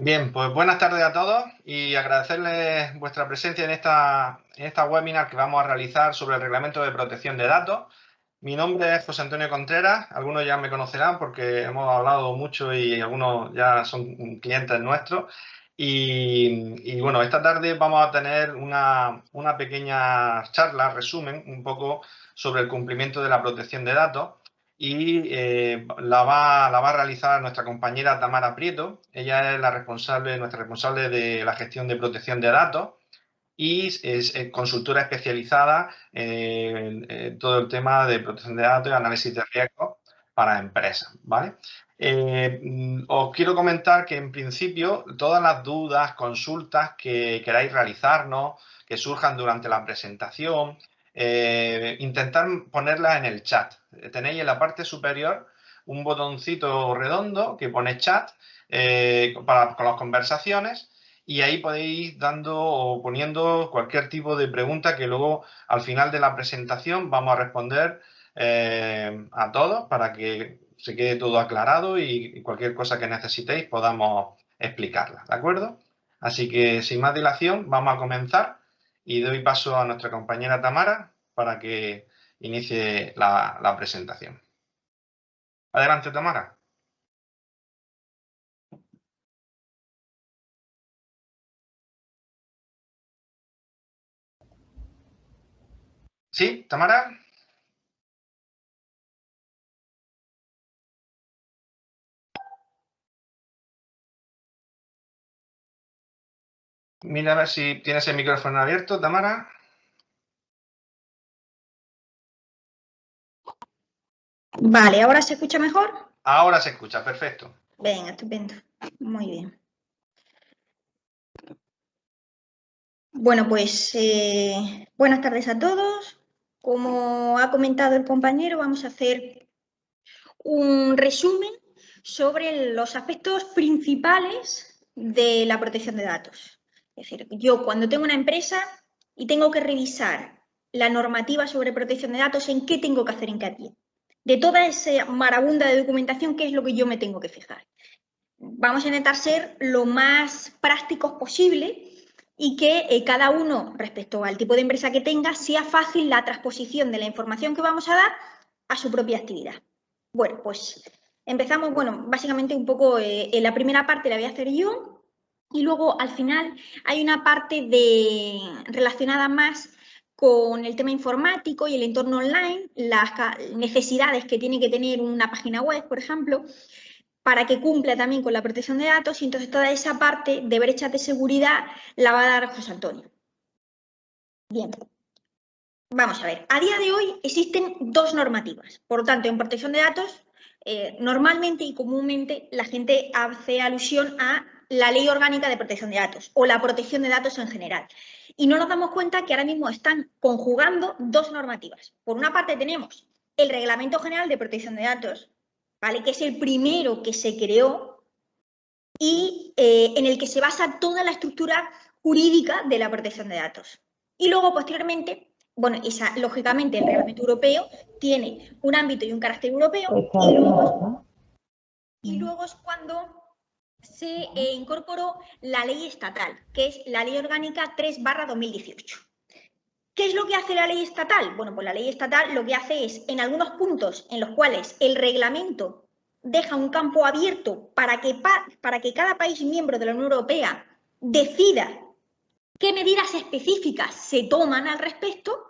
Bien, pues buenas tardes a todos y agradecerles vuestra presencia en esta webinar que vamos a realizar sobre el Reglamento de Protección de Datos. Mi nombre es José Antonio Contreras, algunos ya me conocerán porque hemos hablado mucho y algunos ya son clientes nuestros. Y bueno, esta tarde vamos a tener una pequeña charla, resumen, un poco sobre el cumplimiento de la protección de datos. Y la va a realizar nuestra compañera Tamara Prieto. Ella es nuestra responsable de la gestión de protección de datos y es consultora especializada en todo el tema de protección de datos y análisis de riesgos para empresas, ¿vale? Os quiero comentar que en principio todas las dudas, consultas que queráis realizarnos, que surjan durante la presentación, intentar ponerlas en el chat. Tenéis en la parte superior un botoncito redondo que pone chat con las conversaciones y ahí podéis ir dando o poniendo cualquier tipo de pregunta que luego al final de la presentación vamos a responder a todos para que se quede todo aclarado y cualquier cosa que necesitéis podamos explicarla, ¿de acuerdo? Así que sin más dilación vamos a comenzar y doy paso a nuestra compañera Tamara para que inicie la presentación. Adelante, Tamara. ¿Sí, Tamara? Mira a ver si tienes el micrófono abierto, Tamara. Vale, ¿ahora se escucha mejor? Ahora se escucha, perfecto. Venga, estupendo. Muy bien. Bueno, pues buenas tardes a todos. Como ha comentado el compañero, vamos a hacer un resumen sobre los aspectos principales de la protección de datos. Es decir, yo cuando tengo una empresa y tengo que revisar la normativa sobre protección de datos, ¿en qué tengo que hacer hincapié? De toda esa marabunda de documentación, ¿qué es lo que yo me tengo que fijar? Vamos a intentar ser lo más prácticos posible y que cada uno, respecto al tipo de empresa que tenga, sea fácil la transposición de la información que vamos a dar a su propia actividad. Bueno, pues empezamos, básicamente un poco, la primera parte la voy a hacer yo y luego al final hay una parte relacionada más con el tema informático y el entorno online, las necesidades que tiene que tener una página web, por ejemplo, para que cumpla también con la protección de datos, y entonces toda esa parte de brechas de seguridad la va a dar José Antonio. Bien, vamos a ver, a día de hoy existen dos normativas, por lo tanto, en protección de datos, normalmente y comúnmente la gente hace alusión a la Ley Orgánica de Protección de Datos o la protección de datos en general. Y no nos damos cuenta que ahora mismo están conjugando dos normativas. Por una parte tenemos el Reglamento General de Protección de Datos, ¿vale?, que es el primero que se creó y en el que se basa toda la estructura jurídica de la protección de datos. Y luego, posteriormente, lógicamente, el reglamento europeo tiene un ámbito y un carácter europeo, y luego es cuando se incorporó la ley estatal, que es la Ley Orgánica 3/2018. ¿Qué es lo que hace la ley estatal? Bueno, pues la ley estatal lo que hace es, en algunos puntos en los cuales el reglamento deja un campo abierto para que cada país miembro de la Unión Europea decida qué medidas específicas se toman al respecto,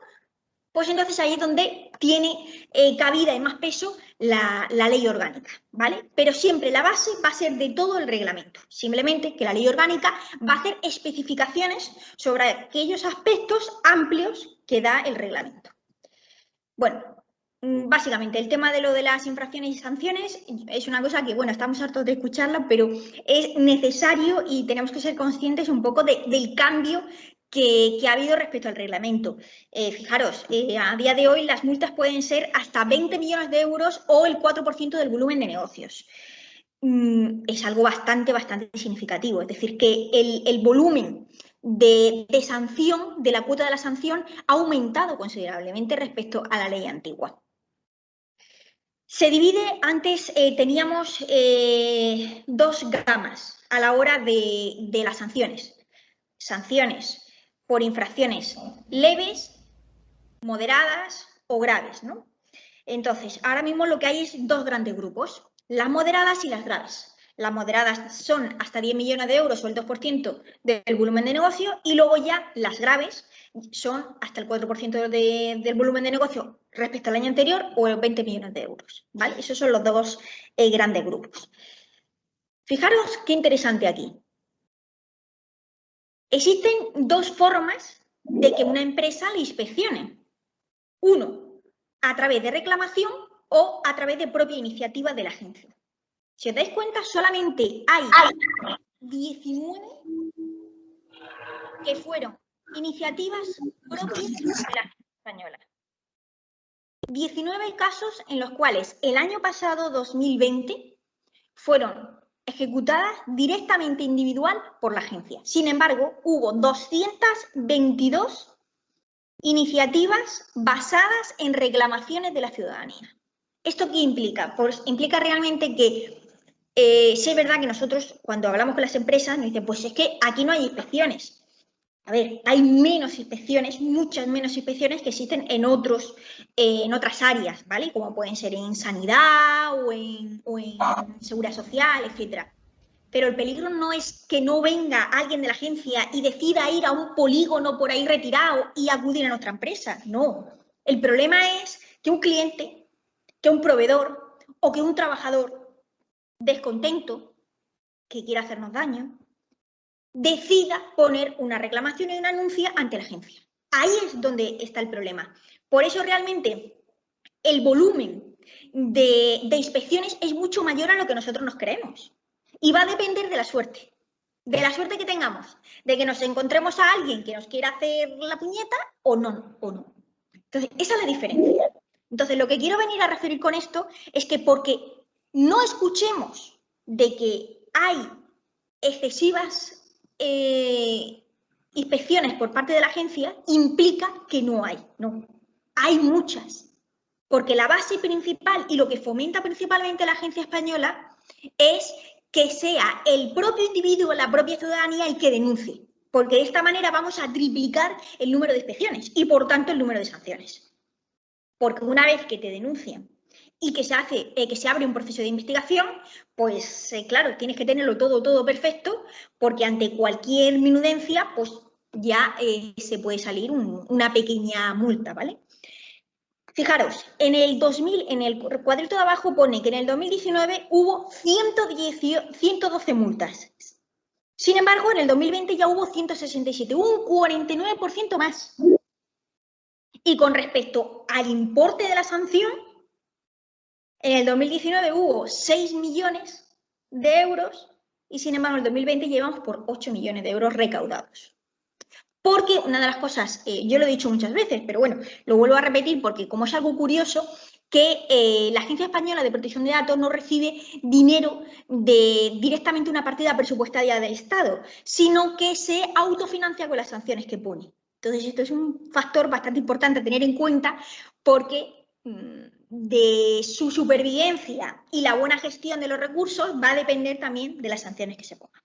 pues entonces ahí es donde tiene cabida y más peso la ley orgánica, ¿vale? Pero siempre la base va a ser de todo el reglamento. Simplemente que la ley orgánica va a hacer especificaciones sobre aquellos aspectos amplios que da el reglamento. Bueno, básicamente el tema de lo de las infracciones y sanciones es una cosa que, bueno, estamos hartos de escucharla, pero es necesario y tenemos que ser conscientes un poco del cambio que ha habido respecto al reglamento. Fijaros, a día de hoy las multas pueden ser hasta 20 millones de euros o el 4% del volumen de negocios. Es algo bastante significativo. Es decir, que el volumen de sanción, de la cuota de la sanción, ha aumentado considerablemente respecto a la ley antigua. Se divide, antes teníamos dos gamas a la hora de las sanciones. Sanciones por infracciones leves, moderadas o graves, ¿no? Entonces, ahora mismo lo que hay es dos grandes grupos, las moderadas y las graves. Las moderadas son hasta 10 millones de euros o el 2% del volumen de negocio, y luego ya las graves son hasta el 4% del volumen de negocio respecto al año anterior o 20 millones de euros, ¿vale? Esos son los dos grandes grupos. Fijaros qué interesante aquí. Existen dos formas de que una empresa le inspeccione. Uno, a través de reclamación o a través de propia iniciativa de la agencia. Si os dais cuenta, solamente hay 19 que fueron iniciativas propias de la agencia española. 19 casos en los cuales el año pasado, 2020, fueron ejecutadas directamente individual por la agencia. Sin embargo, hubo 222 iniciativas basadas en reclamaciones de la ciudadanía. ¿Esto qué implica? Pues implica realmente que sí es verdad que nosotros, cuando hablamos con las empresas, nos dicen, pues es que aquí no hay inspecciones. A ver, hay menos inspecciones, muchas menos inspecciones que existen en otras áreas, ¿vale? Como pueden ser en sanidad o en seguridad social, etcétera. Pero el peligro no es que no venga alguien de la agencia y decida ir a un polígono por ahí retirado y acudir a nuestra empresa. No. El problema es que un cliente, que un proveedor o que un trabajador descontento, que quiera hacernos daño, decida poner una reclamación y una denuncia ante la agencia. Ahí es donde está el problema. Por eso realmente el volumen de inspecciones es mucho mayor a lo que nosotros nos creemos. Y va a depender de la suerte que tengamos, de que nos encontremos a alguien que nos quiera hacer la puñeta o no. Entonces, esa es la diferencia. Entonces, lo que quiero venir a referir con esto es que porque no escuchemos de que hay excesivas inspecciones por parte de la agencia, implica que no hay. No, hay muchas. Porque la base principal y lo que fomenta principalmente la agencia española es que sea el propio individuo, la propia ciudadanía el que denuncie. Porque de esta manera vamos a triplicar el número de inspecciones y, por tanto, el número de sanciones. Porque una vez que te denuncian y que se abre un proceso de investigación, pues claro, tienes que tenerlo todo perfecto, porque ante cualquier minudencia, pues ya se puede salir una pequeña multa, ¿vale? Fijaros, en el cuadrito de abajo pone que en el 2019 hubo 112 multas. Sin embargo, en el 2020 ya hubo 167, un 49% más. Y con respecto al importe de la sanción, en el 2019 hubo 6 millones de euros y, sin embargo, en el 2020 llevamos por 8 millones de euros recaudados. Porque una de las cosas, yo lo he dicho muchas veces, pero bueno, lo vuelvo a repetir porque como es algo curioso, que la Agencia Española de Protección de Datos no recibe dinero directamente una partida presupuestaria del Estado, sino que se autofinancia con las sanciones que pone. Entonces, esto es un factor bastante importante a tener en cuenta porque de su supervivencia y la buena gestión de los recursos va a depender también de las sanciones que se pongan.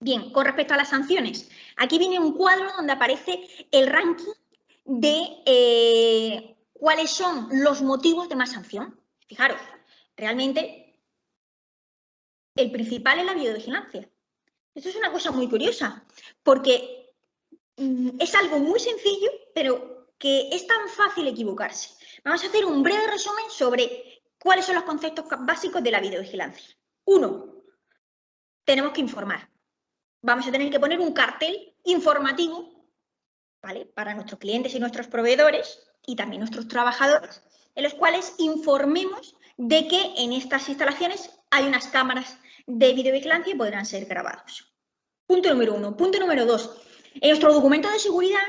Bien, con respecto a las sanciones, aquí viene un cuadro donde aparece el ranking de cuáles son los motivos de más sanción. Fijaros, realmente el principal es la videovigilancia. Esto es una cosa muy curiosa, porque es algo muy sencillo, pero que es tan fácil equivocarse. Vamos a hacer un breve resumen sobre cuáles son los conceptos básicos de la videovigilancia. 1. Tenemos que informar. Vamos a tener que poner un cartel informativo, ¿vale?, para nuestros clientes y nuestros proveedores y también nuestros trabajadores, en los cuales informemos de que en estas instalaciones hay unas cámaras de videovigilancia y podrán ser grabados. Punto número 1. Punto número 2. En nuestro documento de seguridad,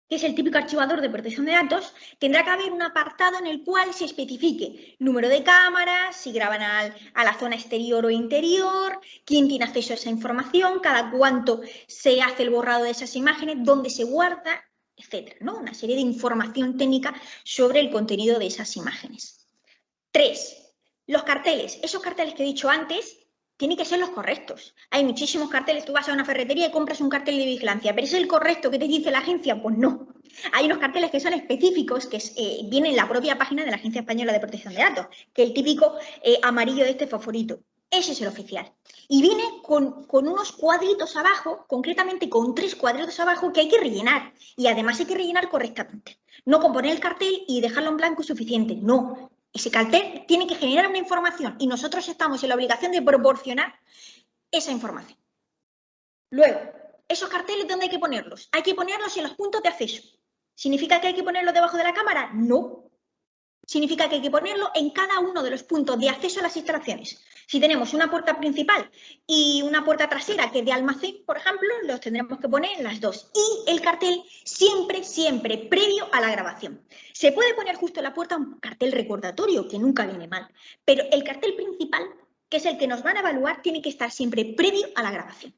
que es el típico archivador de protección de datos, tendrá que haber un apartado en el cual se especifique número de cámaras, si graban a la zona exterior o interior, quién tiene acceso a esa información, cada cuánto se hace el borrado de esas imágenes, dónde se guarda, etcétera, ¿no? Una serie de información técnica sobre el contenido de esas imágenes. 3. Los carteles. Esos carteles que he dicho antes tienen que ser los correctos. Hay muchísimos carteles, tú vas a una ferretería y compras un cartel de vigilancia, pero ¿es el correcto que te dice la agencia? Pues no. Hay unos carteles que son específicos, que vienen en la propia página de la Agencia Española de Protección de Datos, que el típico amarillo de este fosforito. Ese es el oficial. Y viene con unos cuadritos abajo, concretamente con 3 cuadritos abajo que hay que rellenar. Y además hay que rellenar correctamente. No con poner el cartel y dejarlo en blanco es suficiente. No. Ese cartel tiene que generar una información y nosotros estamos en la obligación de proporcionar esa información. Luego, esos carteles, ¿dónde hay que ponerlos? Hay que ponerlos en los puntos de acceso. ¿Significa que hay que ponerlos debajo de la cámara? No. Significa que hay que ponerlo en cada uno de los puntos de acceso a las instalaciones. Si tenemos una puerta principal y una puerta trasera que es de almacén, por ejemplo, los tendremos que poner en las dos. Y el cartel siempre, siempre previo a la grabación. Se puede poner justo en la puerta un cartel recordatorio, que nunca viene mal, pero el cartel principal, que es el que nos van a evaluar, tiene que estar siempre previo a la grabación.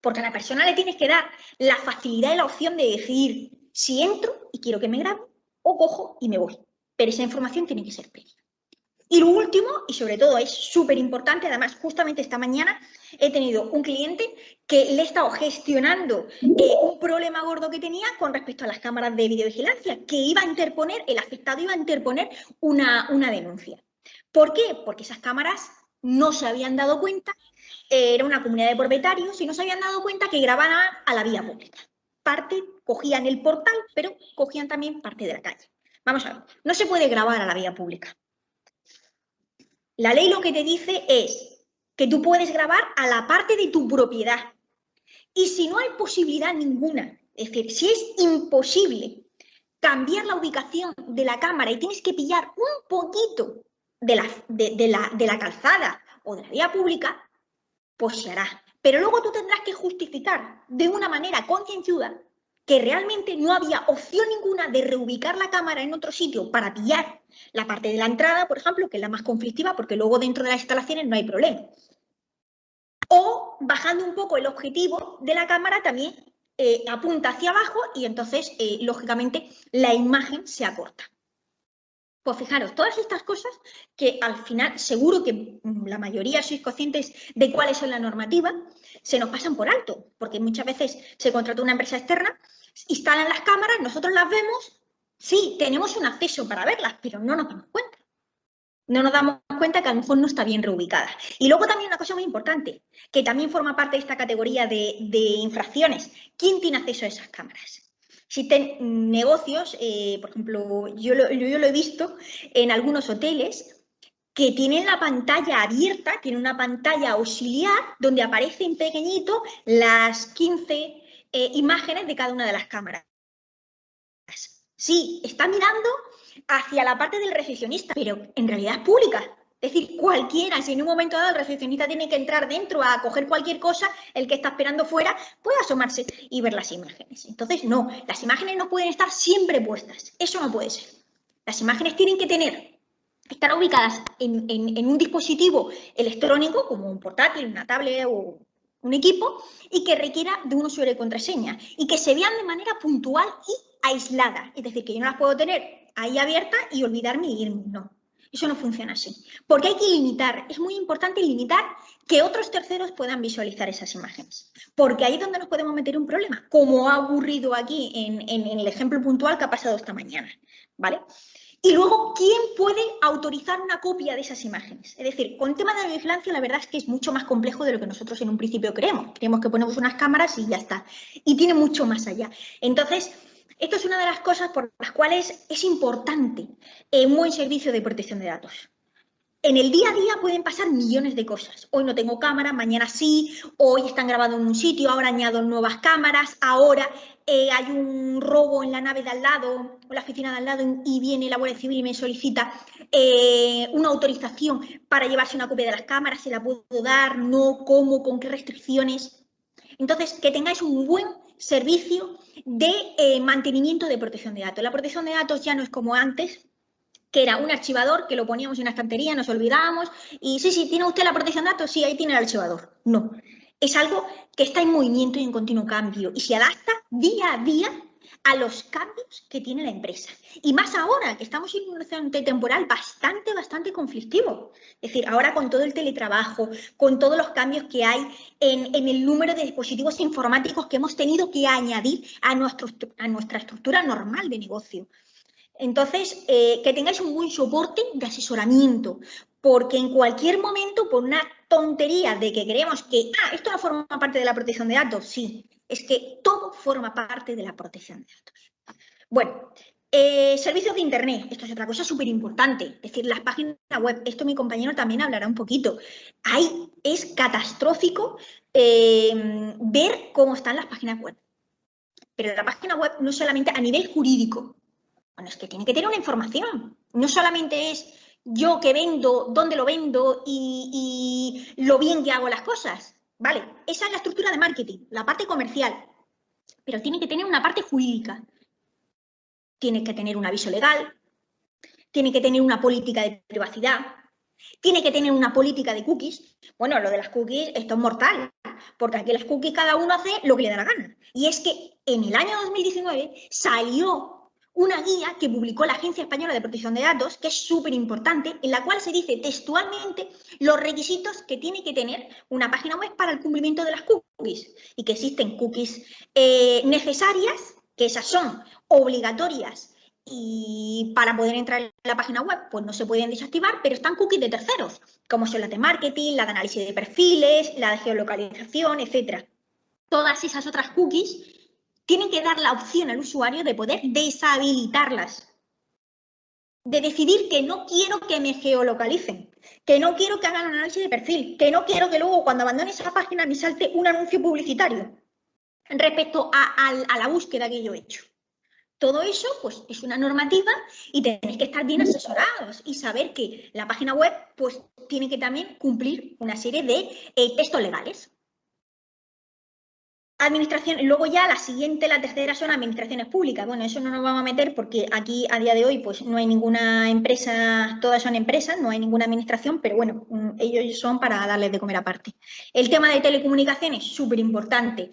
Porque a la persona le tienes que dar la facilidad y la opción de decidir si entro y quiero que me grabe o cojo y me voy. Pero esa información tiene que ser previa. Y lo último, y sobre todo es súper importante, además justamente esta mañana he tenido un cliente que le he estado gestionando un problema gordo que tenía con respecto a las cámaras de videovigilancia, que iba a interponer, el afectado iba a interponer una denuncia. ¿Por qué? Porque esas cámaras no se habían dado cuenta, era una comunidad de propietarios y no se habían dado cuenta que grababan a la vía pública. Parte cogían el portal, pero cogían también parte de la calle. Vamos a ver, no se puede grabar a la vía pública. La ley lo que te dice es que tú puedes grabar a la parte de tu propiedad. Y si no hay posibilidad ninguna, es decir, si es imposible cambiar la ubicación de la cámara y tienes que pillar un poquito de la calzada o de la vía pública, pues se hará. Pero luego tú tendrás que justificar de una manera concienzuda que realmente no había opción ninguna de reubicar la cámara en otro sitio para pillar la parte de la entrada, por ejemplo, que es la más conflictiva, porque luego dentro de las instalaciones no hay problema. O bajando un poco el objetivo de la cámara también apunta hacia abajo y entonces, lógicamente, la imagen se acorta. Pues fijaros, todas estas cosas que al final seguro que la mayoría sois conscientes de cuáles son la normativa, se nos pasan por alto, porque muchas veces se contrata una empresa externa, instalan las cámaras, nosotros las vemos, sí, tenemos un acceso para verlas, pero no nos damos cuenta. No nos damos cuenta que a lo mejor no está bien reubicada. Y luego también una cosa muy importante, que también forma parte de esta categoría de infracciones. ¿Quién tiene acceso a esas cámaras? Existen negocios, por ejemplo, yo lo he visto en algunos hoteles que tienen la pantalla abierta, tienen una pantalla auxiliar donde aparecen pequeñito las 15 imágenes de cada una de las cámaras. Sí, está mirando hacia la parte del recepcionista, pero en realidad es pública. Es decir, cualquiera, si en un momento dado el recepcionista tiene que entrar dentro a coger cualquier cosa, el que está esperando fuera puede asomarse y ver las imágenes. Entonces, no, las imágenes no pueden estar siempre puestas. Eso no puede ser. Las imágenes tienen que estar ubicadas en un dispositivo electrónico, como un portátil, una tablet o un equipo, y que requiera de un usuario y contraseña, y que se vean de manera puntual y aislada. Es decir, que yo no las puedo tener ahí abiertas y olvidarme y irme. No. Eso no funciona así, porque hay que limitar, es muy importante limitar que otros terceros puedan visualizar esas imágenes, porque ahí es donde nos podemos meter un problema, como ha ocurrido aquí en el ejemplo puntual que ha pasado esta mañana, ¿vale? Y luego, ¿quién puede autorizar una copia de esas imágenes? Es decir, con el tema de la vigilancia, la verdad es que es mucho más complejo de lo que nosotros en un principio creemos. Creemos que ponemos unas cámaras y ya está, y tiene mucho más allá. Entonces, esto es una de las cosas por las cuales es importante un buen servicio de protección de datos. En el día a día pueden pasar millones de cosas. Hoy no tengo cámara, mañana sí, hoy están grabando en un sitio, ahora añado nuevas cámaras, ahora hay un robo en la nave de al lado, o la oficina de al lado, y viene la Guardia Civil y me solicita una autorización para llevarse una copia de las cámaras, ¿se la puedo dar? ¿No? ¿Cómo? ¿Con qué restricciones? Entonces, que tengáis un buen servicio de mantenimiento de protección de datos. La protección de datos ya no es como antes, que era un archivador que lo poníamos en una estantería, nos olvidábamos y sí, ¿tiene usted la protección de datos? Sí, ahí tiene el archivador. No, es algo que está en movimiento y en continuo cambio y se adapta día a día a los cambios que tiene la empresa. Y más ahora, que estamos en un horizonte temporal bastante conflictivo. Es decir, ahora con todo el teletrabajo, con todos los cambios que hay en el número de dispositivos informáticos que hemos tenido que añadir a nuestra estructura normal de negocio. Entonces, que tengáis un buen soporte de asesoramiento, porque en cualquier momento, por una tontería de que creemos que esto no forma parte de la protección de datos, sí, es que todo forma parte de la protección de datos. Bueno, servicios de Internet, esto es otra cosa súper importante, es decir, las páginas web, esto mi compañero también hablará un poquito. Ahí es catastrófico ver cómo están las páginas web. Pero la página web no solamente a nivel jurídico, bueno, es que tiene que tener una información. No solamente es yo que vendo, dónde lo vendo y lo bien que hago las cosas. Vale, esa es la estructura de marketing, la parte comercial. Pero tiene que tener una parte jurídica. Tiene que tener un aviso legal, tiene que tener una política de privacidad, tiene que tener una política de cookies. Bueno, lo de las cookies, esto es mortal, porque aquí las cookies cada uno hace lo que le da la gana. Y es que en el año 2019 salió una guía que publicó la Agencia Española de Protección de Datos, que es súper importante, en la cual se dice textualmente los requisitos que tiene que tener una página web para el cumplimiento de las cookies. Y que existen cookies necesarias, que esas son obligatorias, y para poder entrar en la página web, pues no se pueden desactivar, pero están cookies de terceros, como son las de marketing, la de análisis de perfiles, la de geolocalización, etc. Todas esas otras cookies tienen que dar la opción al usuario de poder deshabilitarlas, de decidir que no quiero que me geolocalicen, que no quiero que hagan análisis de perfil, que no quiero que luego cuando abandone esa página me salte un anuncio publicitario respecto a la búsqueda que yo he hecho. Todo eso, pues, es una normativa y tenéis que estar bien asesorados y saber que la página web, pues, tiene que también cumplir una serie de textos legales. Administración, luego ya la siguiente, la tercera son administraciones públicas. Bueno, eso no nos vamos a meter porque aquí a día de hoy pues no hay ninguna empresa, todas son empresas, no hay ninguna administración, pero bueno, ellos son para darles de comer aparte. El tema de telecomunicaciones, súper importante.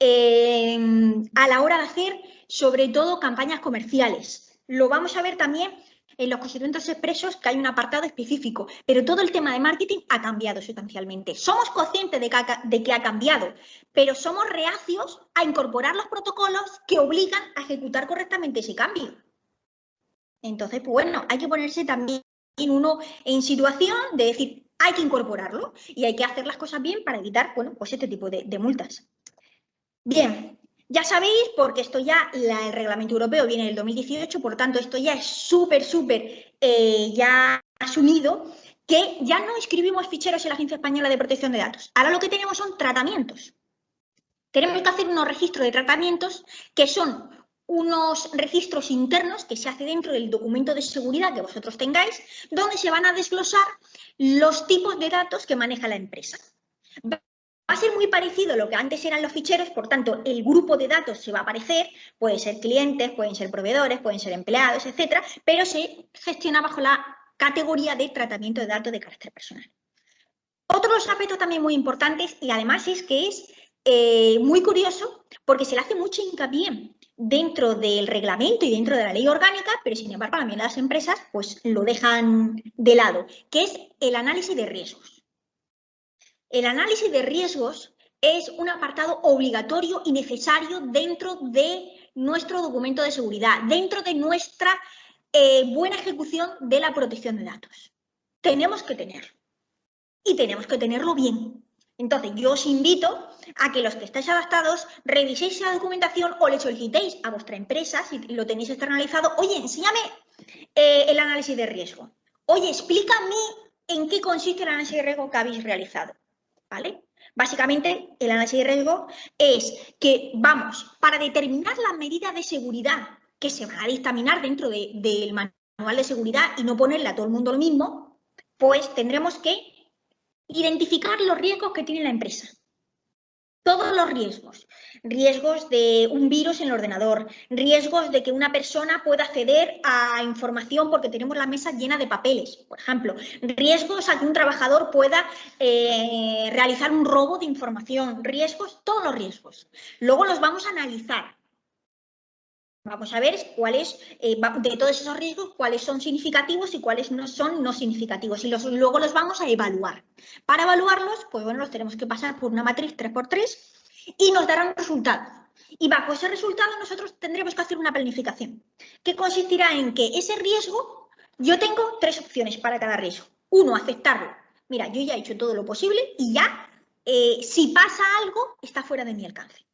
A la hora de hacer, sobre todo, campañas comerciales. Lo vamos a ver también en los constituyentes expresos, que hay un apartado específico, pero todo el tema de marketing ha cambiado sustancialmente. Somos conscientes de que ha cambiado, pero somos reacios a incorporar los protocolos que obligan a ejecutar correctamente ese cambio. Entonces, pues bueno, hay que ponerse también uno en situación de decir, hay que incorporarlo y hay que hacer las cosas bien para evitar, bueno, pues este tipo de multas. Bien, ya sabéis, porque esto ya, el reglamento europeo viene del 2018, por tanto, esto ya es súper ya asumido, que ya no inscribimos ficheros en la Agencia Española de Protección de Datos. Ahora lo que tenemos son tratamientos. Tenemos que hacer unos registros de tratamientos que son unos registros internos que se hace dentro del documento de seguridad que vosotros tengáis, donde se van a desglosar los tipos de datos que maneja la empresa. Va a ser muy parecido a lo que antes eran los ficheros, por tanto, el grupo de datos se va a aparecer, pueden ser clientes, pueden ser proveedores, pueden ser empleados, etcétera, pero se gestiona bajo la categoría de tratamiento de datos de carácter personal. Otros aspectos también muy importantes, y además es que es muy curioso porque se le hace mucho hincapié dentro del reglamento y dentro de la ley orgánica, pero sin embargo también las empresas pues lo dejan de lado, que es el análisis de riesgos. El análisis de riesgos es un apartado obligatorio y necesario dentro de nuestro documento de seguridad, dentro de nuestra buena ejecución de la protección de datos. Tenemos que tenerlo y tenemos que tenerlo bien. Entonces, yo os invito a que los que estáis adaptados reviséis la documentación o le solicitéis a vuestra empresa, si lo tenéis externalizado, oye, enséñame el análisis de riesgo. Oye, explícame en qué consiste el análisis de riesgo que habéis realizado. ¿Vale? Básicamente, el análisis de riesgo es que vamos, para determinar las medidas de seguridad que se van a dictaminar dentro del manual de seguridad y no ponerle a todo el mundo lo mismo, pues tendremos que identificar los riesgos que tiene la empresa. Todos los riesgos. Riesgos de un virus en el ordenador, riesgos de que una persona pueda acceder a información porque tenemos la mesa llena de papeles, por ejemplo. Riesgos a que un trabajador pueda realizar un robo de información. Riesgos, todos los riesgos. Luego los vamos a analizar. Vamos a ver cuáles, de todos esos riesgos, cuáles son significativos y cuáles no son no significativos. Y luego los vamos a evaluar. Para evaluarlos, pues bueno, los tenemos que pasar por una matriz 3×3 y nos darán resultados. Y bajo ese resultado nosotros tendremos que hacer una planificación, que consistirá en que ese riesgo, yo tengo 3 opciones para cada riesgo. 1, aceptarlo. Mira, yo ya he hecho todo lo posible y ya, si pasa algo, está fuera de mi alcance.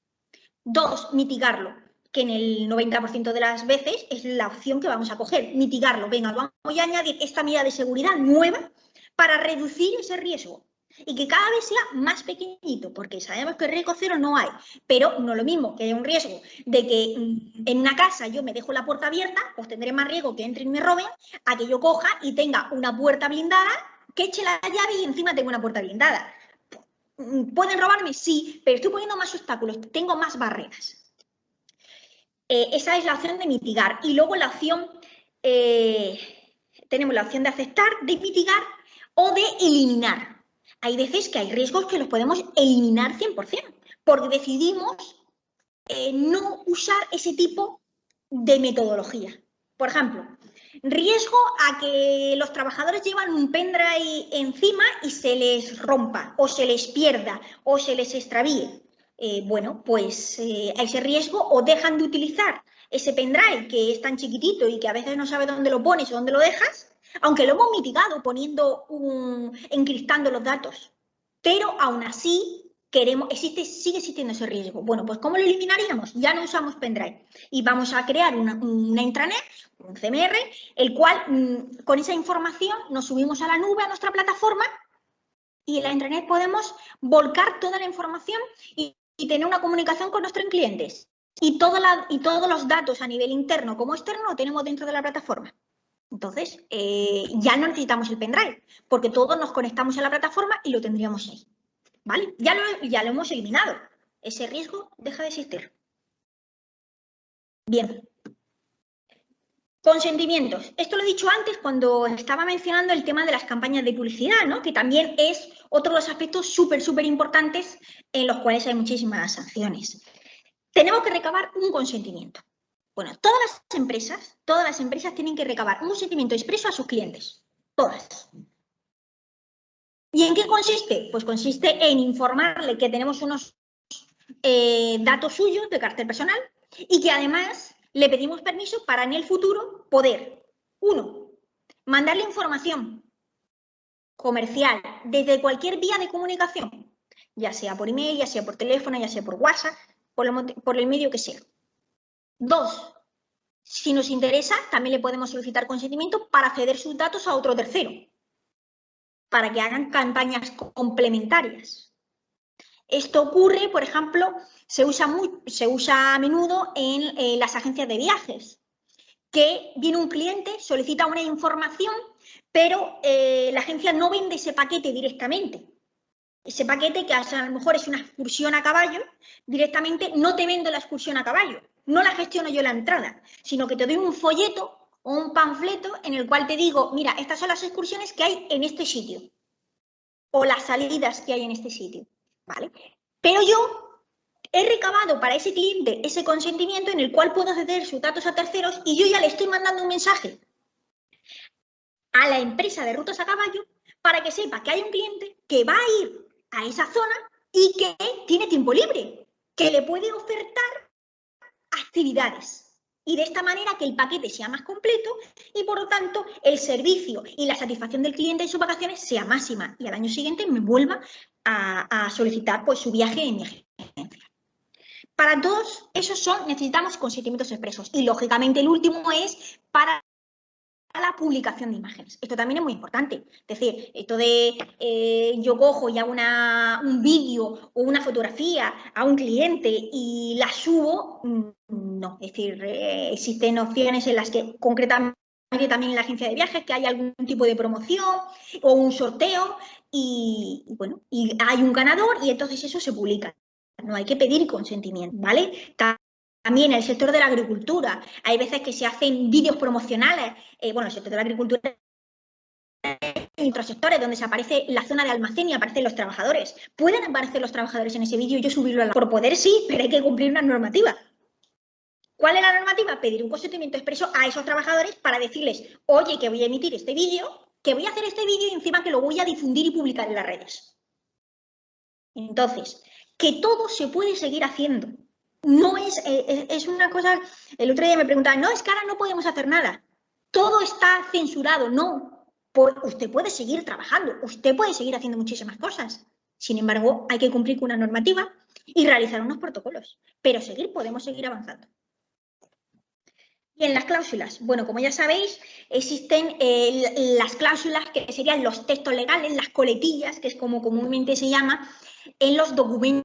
2, mitigarlo, que en el 90% de las veces es la opción que vamos a coger, mitigarlo. Venga, vamos a añadir esta medida de seguridad nueva para reducir ese riesgo y que cada vez sea más pequeñito, porque sabemos que riesgo cero no hay, pero no lo mismo que haya un riesgo de que en una casa yo me dejo la puerta abierta, pues tendré más riesgo que entren y me roben, a que yo coja y tenga una puerta blindada, que eche la llave y encima tengo una puerta blindada. ¿Pueden robarme? Sí, pero estoy poniendo más obstáculos, tengo más barreras. Esa es la opción de mitigar. Y luego la opción, tenemos la opción de aceptar, de mitigar o de eliminar. Hay veces que hay riesgos que los podemos eliminar 100%, porque decidimos no usar ese tipo de metodología. Por ejemplo, riesgo a que los trabajadores llevan un pendrive encima y se les rompa, o se les pierda, o se les extravíe. Bueno, pues a ese riesgo o dejan de utilizar ese pendrive que es tan chiquitito y que a veces no sabes dónde lo pones o dónde lo dejas, aunque lo hemos mitigado encriptando los datos. Pero aún así sigue existiendo ese riesgo. Bueno, pues ¿cómo lo eliminaríamos? Ya no usamos pendrive y vamos a crear una intranet, un CMR, el cual con esa información nos subimos a la nube, a nuestra plataforma, y en la intranet podemos volcar toda la información y tener una comunicación con nuestros clientes. Y todos los datos a nivel interno como externo lo tenemos dentro de la plataforma. Entonces, ya no necesitamos el pendrive, porque todos nos conectamos a la plataforma y lo tendríamos ahí. ¿Vale? Ya lo hemos eliminado. Ese riesgo deja de existir. Bien. Consentimientos. Esto lo he dicho antes cuando estaba mencionando el tema de las campañas de publicidad, ¿no? Que también es otro de los aspectos súper importantes en los cuales hay muchísimas sanciones. Tenemos que recabar un consentimiento. Bueno, todas las empresas tienen que recabar un consentimiento expreso a sus clientes. Todas. ¿Y en qué consiste? Pues consiste en informarle que tenemos unos datos suyos de carácter personal y que además le pedimos permiso para en el futuro poder, 1, mandarle información comercial desde cualquier vía de comunicación, ya sea por email, ya sea por teléfono, ya sea por WhatsApp, por el medio que sea. 2, si nos interesa, también le podemos solicitar consentimiento para ceder sus datos a otro tercero, para que hagan campañas complementarias. Esto ocurre, por ejemplo, se usa a menudo en las agencias de viajes, que viene un cliente, solicita una información, pero la agencia no vende ese paquete directamente. Ese paquete, que a lo mejor es una excursión a caballo, directamente no te vendo la excursión a caballo, no la gestiono yo la entrada, sino que te doy un folleto o un panfleto en el cual te digo, mira, estas son las excursiones que hay en este sitio o las salidas que hay en este sitio. ¿Vale? Pero yo he recabado para ese cliente ese consentimiento en el cual puedo ceder sus datos a terceros y yo ya le estoy mandando un mensaje a la empresa de rutas a caballo para que sepa que hay un cliente que va a ir a esa zona y que tiene tiempo libre, que le puede ofertar actividades. Y de esta manera que el paquete sea más completo y, por lo tanto, el servicio y la satisfacción del cliente en sus vacaciones sea máxima y al año siguiente me vuelva a solicitar pues, su viaje en mi agencia. Para todos esos necesitamos consentimientos expresos y, lógicamente, el último es para la publicación de imágenes. Esto también es muy importante. Es decir, esto de yo cojo y hago un vídeo o una fotografía a un cliente y la subo, no. Es decir, existen opciones en las que concretamente también en la agencia de viajes que hay algún tipo de promoción o un sorteo y bueno, y hay un ganador y entonces eso se publica. No hay que pedir consentimiento, ¿vale? También en el sector de la agricultura, hay veces que se hacen vídeos promocionales, bueno, el sector de la agricultura hay otros sectores donde se aparece la zona de almacén y aparecen los trabajadores. ¿Pueden aparecer los trabajadores en ese vídeo y yo subirlo por poder? Sí, pero hay que cumplir una normativa. ¿Cuál es la normativa? Pedir un consentimiento expreso a esos trabajadores para decirles, oye, que voy a emitir este vídeo, que voy a hacer este vídeo y encima que lo voy a difundir y publicar en las redes. Entonces, que todo se puede seguir haciendo. No es una cosa, el otro día me preguntaban, no, es que ahora no podemos hacer nada. Todo está censurado, no. Usted puede seguir trabajando, usted puede seguir haciendo muchísimas cosas. Sin embargo, hay que cumplir con una normativa y realizar unos protocolos. Pero podemos seguir avanzando. Y en las cláusulas, bueno, como ya sabéis, existen las cláusulas que serían los textos legales, las coletillas, que es como comúnmente se llama, en los documentos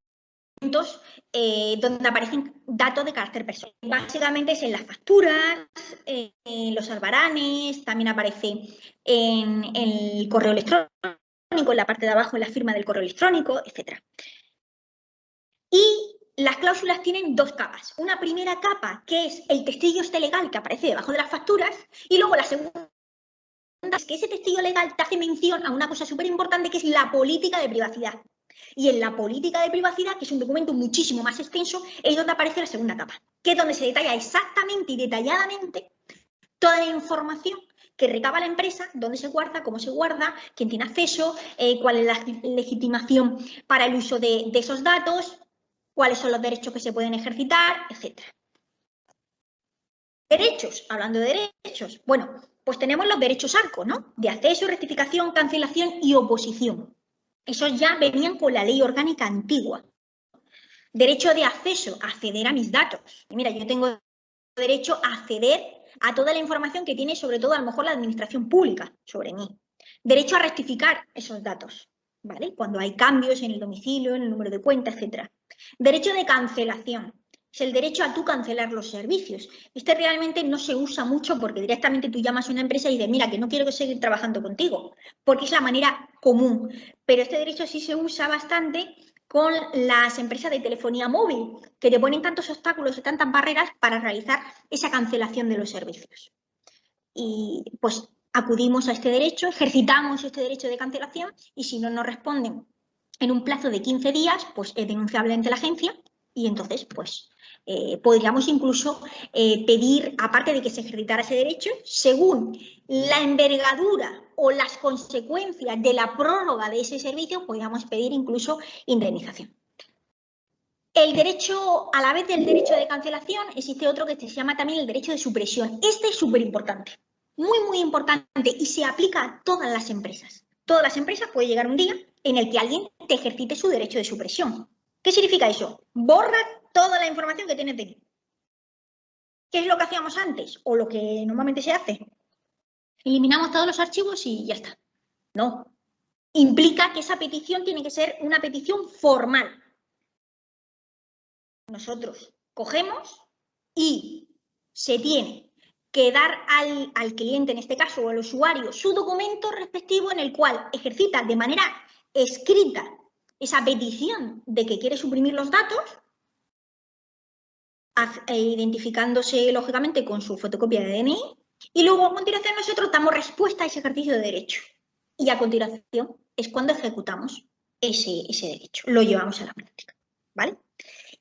donde aparecen datos de carácter personal. Básicamente es en las facturas, en los albaranes, también aparece en el correo electrónico, en la parte de abajo en la firma del correo electrónico, etc. Y las cláusulas tienen dos capas. Una primera capa, que es el testillo legal que aparece debajo de las facturas, y luego la segunda es que ese testillo legal te hace mención a una cosa súper importante, que es la política de privacidad. Y en la política de privacidad, que es un documento muchísimo más extenso, es donde aparece la segunda capa, que es donde se detalla exactamente y detalladamente toda la información que recaba la empresa, dónde se guarda, cómo se guarda, quién tiene acceso, cuál es la legitimación para el uso de esos datos, cuáles son los derechos que se pueden ejercitar, etc. Derechos, hablando de derechos, bueno, pues tenemos los derechos ARCO, ¿no? De acceso, rectificación, cancelación y oposición. Esos ya venían con la ley orgánica antigua. Derecho de acceso, acceder a mis datos. Y mira, yo tengo derecho a acceder a toda la información que tiene, sobre todo, a lo mejor, la administración pública sobre mí. Derecho a rectificar esos datos, ¿vale? Cuando hay cambios en el domicilio, en el número de cuenta, etc. Derecho de cancelación. Es el derecho a tú cancelar los servicios. Este realmente no se usa mucho porque directamente tú llamas a una empresa y dices, mira, que no quiero seguir trabajando contigo, porque es la manera común. Pero este derecho sí se usa bastante con las empresas de telefonía móvil, que te ponen tantos obstáculos y tantas barreras para realizar esa cancelación de los servicios. Y pues acudimos a este derecho, ejercitamos este derecho de cancelación y si no nos responden en un plazo de 15 días, pues es denunciable ante la agencia y entonces pues podríamos incluso pedir, aparte de que se ejercitara ese derecho, según la envergadura o las consecuencias de la prórroga de ese servicio, podríamos pedir incluso indemnización. El derecho, a la vez del derecho de cancelación, existe otro que se llama también el derecho de supresión. Este es súper importante, muy, muy importante y se aplica a todas las empresas. Todas las empresas puede llegar un día en el que alguien te ejercite su derecho de supresión. ¿Qué significa eso? Borra toda la información que tienes de ti. ¿Qué es lo que hacíamos antes? O lo que normalmente se hace. Eliminamos todos los archivos y ya está. No. Implica que esa petición tiene que ser una petición formal. Nosotros cogemos y se tiene que dar al cliente, en este caso, o al usuario, su documento respectivo en el cual ejercita de manera escrita esa petición de que quiere suprimir los datos, identificándose, lógicamente, con su fotocopia de DNI, y luego, a continuación, nosotros damos respuesta a ese ejercicio de derecho. Y a continuación es cuando ejecutamos ese derecho, lo llevamos a la práctica, ¿vale?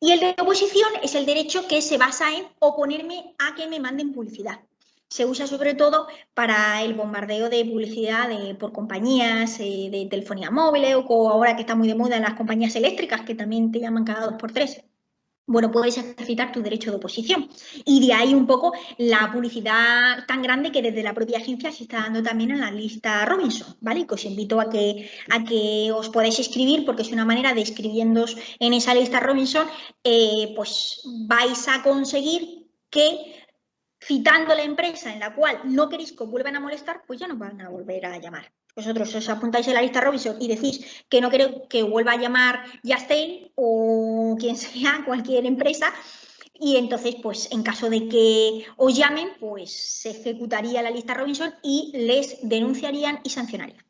Y el de oposición es el derecho que se basa en oponerme a que me manden publicidad. Se usa sobre todo para el bombardeo de publicidad por compañías de telefonía móvil o ahora que está muy de moda en las compañías eléctricas que también te llaman cada 2 por 3. Bueno, puedes ejercitar tu derecho de oposición. Y de ahí un poco la publicidad tan grande que desde la propia agencia se está dando también en la lista Robinson, ¿vale? Que os invito a que os podáis inscribir porque es una manera de inscribiéndoos en esa lista Robinson, pues vais a conseguir que citando la empresa en la cual no queréis que os vuelvan a molestar, pues ya no van a volver a llamar. Vosotros os apuntáis en la lista Robinson y decís que no queréis que vuelva a llamar Yastel o quien sea, cualquier empresa, y entonces, pues en caso de que os llamen, pues se ejecutaría la lista Robinson y les denunciarían y sancionarían.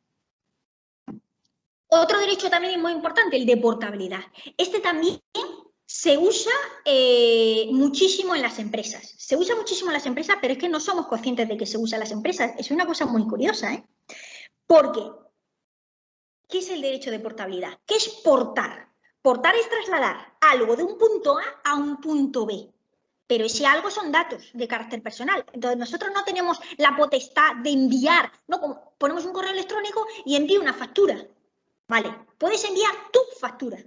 Otro derecho también muy importante, el de portabilidad. Este también se usa muchísimo en las empresas. Se usa muchísimo en las empresas, pero es que no somos conscientes de que se usa en las empresas. Es una cosa muy curiosa, ¿eh? Porque, ¿qué es el derecho de portabilidad? ¿Qué es portar? Portar es trasladar algo de un punto A a un punto B. pero ese algo son datos de carácter personal. Entonces, nosotros no tenemos la potestad de enviar, ¿no? Como ponemos un correo electrónico y envío una factura. Vale, puedes enviar tu factura,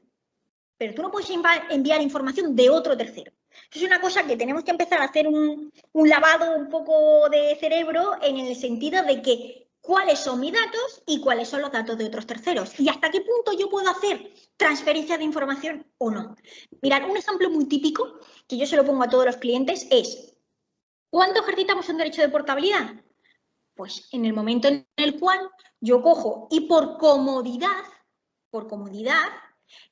pero tú no puedes enviar información de otro tercero. Eso es una cosa que tenemos que empezar a hacer un lavado un poco de cerebro en el sentido de que cuáles son mis datos y cuáles son los datos de otros terceros y hasta qué punto yo puedo hacer transferencia de información o no. Mirad, un ejemplo muy típico que yo se lo pongo a todos los clientes es ¿cuándo ejercitamos un derecho de portabilidad? Pues en el momento en el cual yo cojo y por comodidad,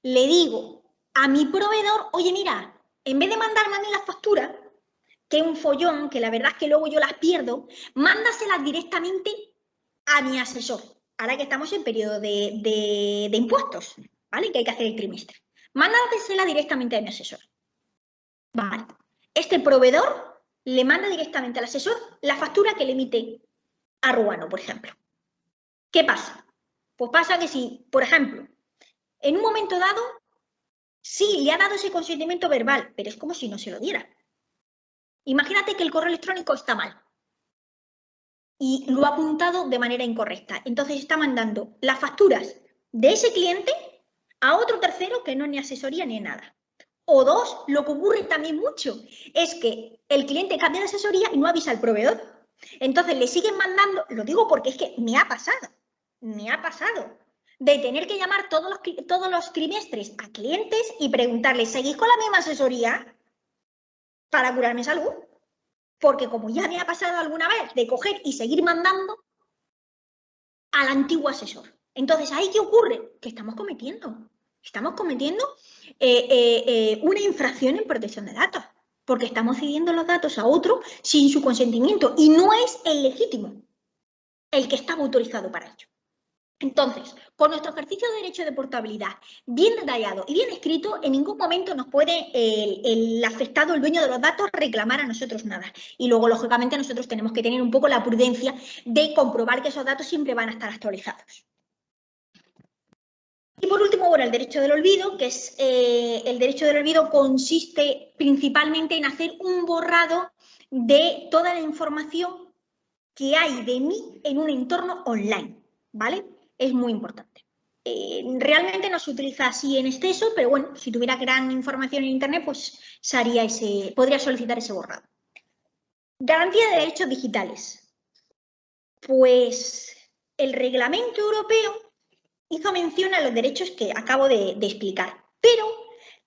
le digo a mi proveedor, oye, mira, en vez de mandarme a mí las facturas, que es un follón, que la verdad es que luego yo las pierdo, mándaselas directamente a mi asesor. Ahora que estamos en periodo de impuestos, ¿vale? Que hay que hacer el trimestre. Mándaselas directamente a mi asesor. Vale. Este proveedor le manda directamente al asesor la factura que le emite a Ruano, por ejemplo. ¿Qué pasa? Pues pasa que si, por ejemplo, en un momento dado, sí, le ha dado ese consentimiento verbal, pero es como si no se lo diera. Imagínate que el correo electrónico está mal y lo ha apuntado de manera incorrecta. Entonces está mandando las facturas de ese cliente a otro tercero que no es ni asesoría ni nada. O dos, lo que ocurre también mucho es que el cliente cambia de asesoría y no avisa al proveedor. Entonces le siguen mandando, lo digo porque es que me ha pasado, de tener que llamar todos los trimestres a clientes y preguntarles, ¿seguís con la misma asesoría para curarme salud? Porque como ya me ha pasado alguna vez de coger y seguir mandando al antiguo asesor. Entonces, ¿ahí qué ocurre? Que estamos cometiendo una infracción en protección de datos, porque estamos cediendo los datos a otro sin su consentimiento y no es el legítimo el que estaba autorizado para ello. Entonces, con nuestro ejercicio de derecho de portabilidad bien detallado y bien escrito, en ningún momento nos puede el afectado, el dueño de los datos, reclamar a nosotros nada. Y luego, lógicamente, nosotros tenemos que tener un poco la prudencia de comprobar que esos datos siempre van a estar actualizados. Y por último, bueno, el derecho del olvido, que es el derecho del olvido consiste principalmente en hacer un borrado de toda la información que hay de mí en un entorno online, ¿vale? Es muy importante. Realmente no se utiliza así en exceso, pero bueno, si tuviera gran información en Internet, pues podría solicitar ese borrado. Garantía de derechos digitales. Pues el reglamento europeo hizo mención a los derechos que acabo de explicar, pero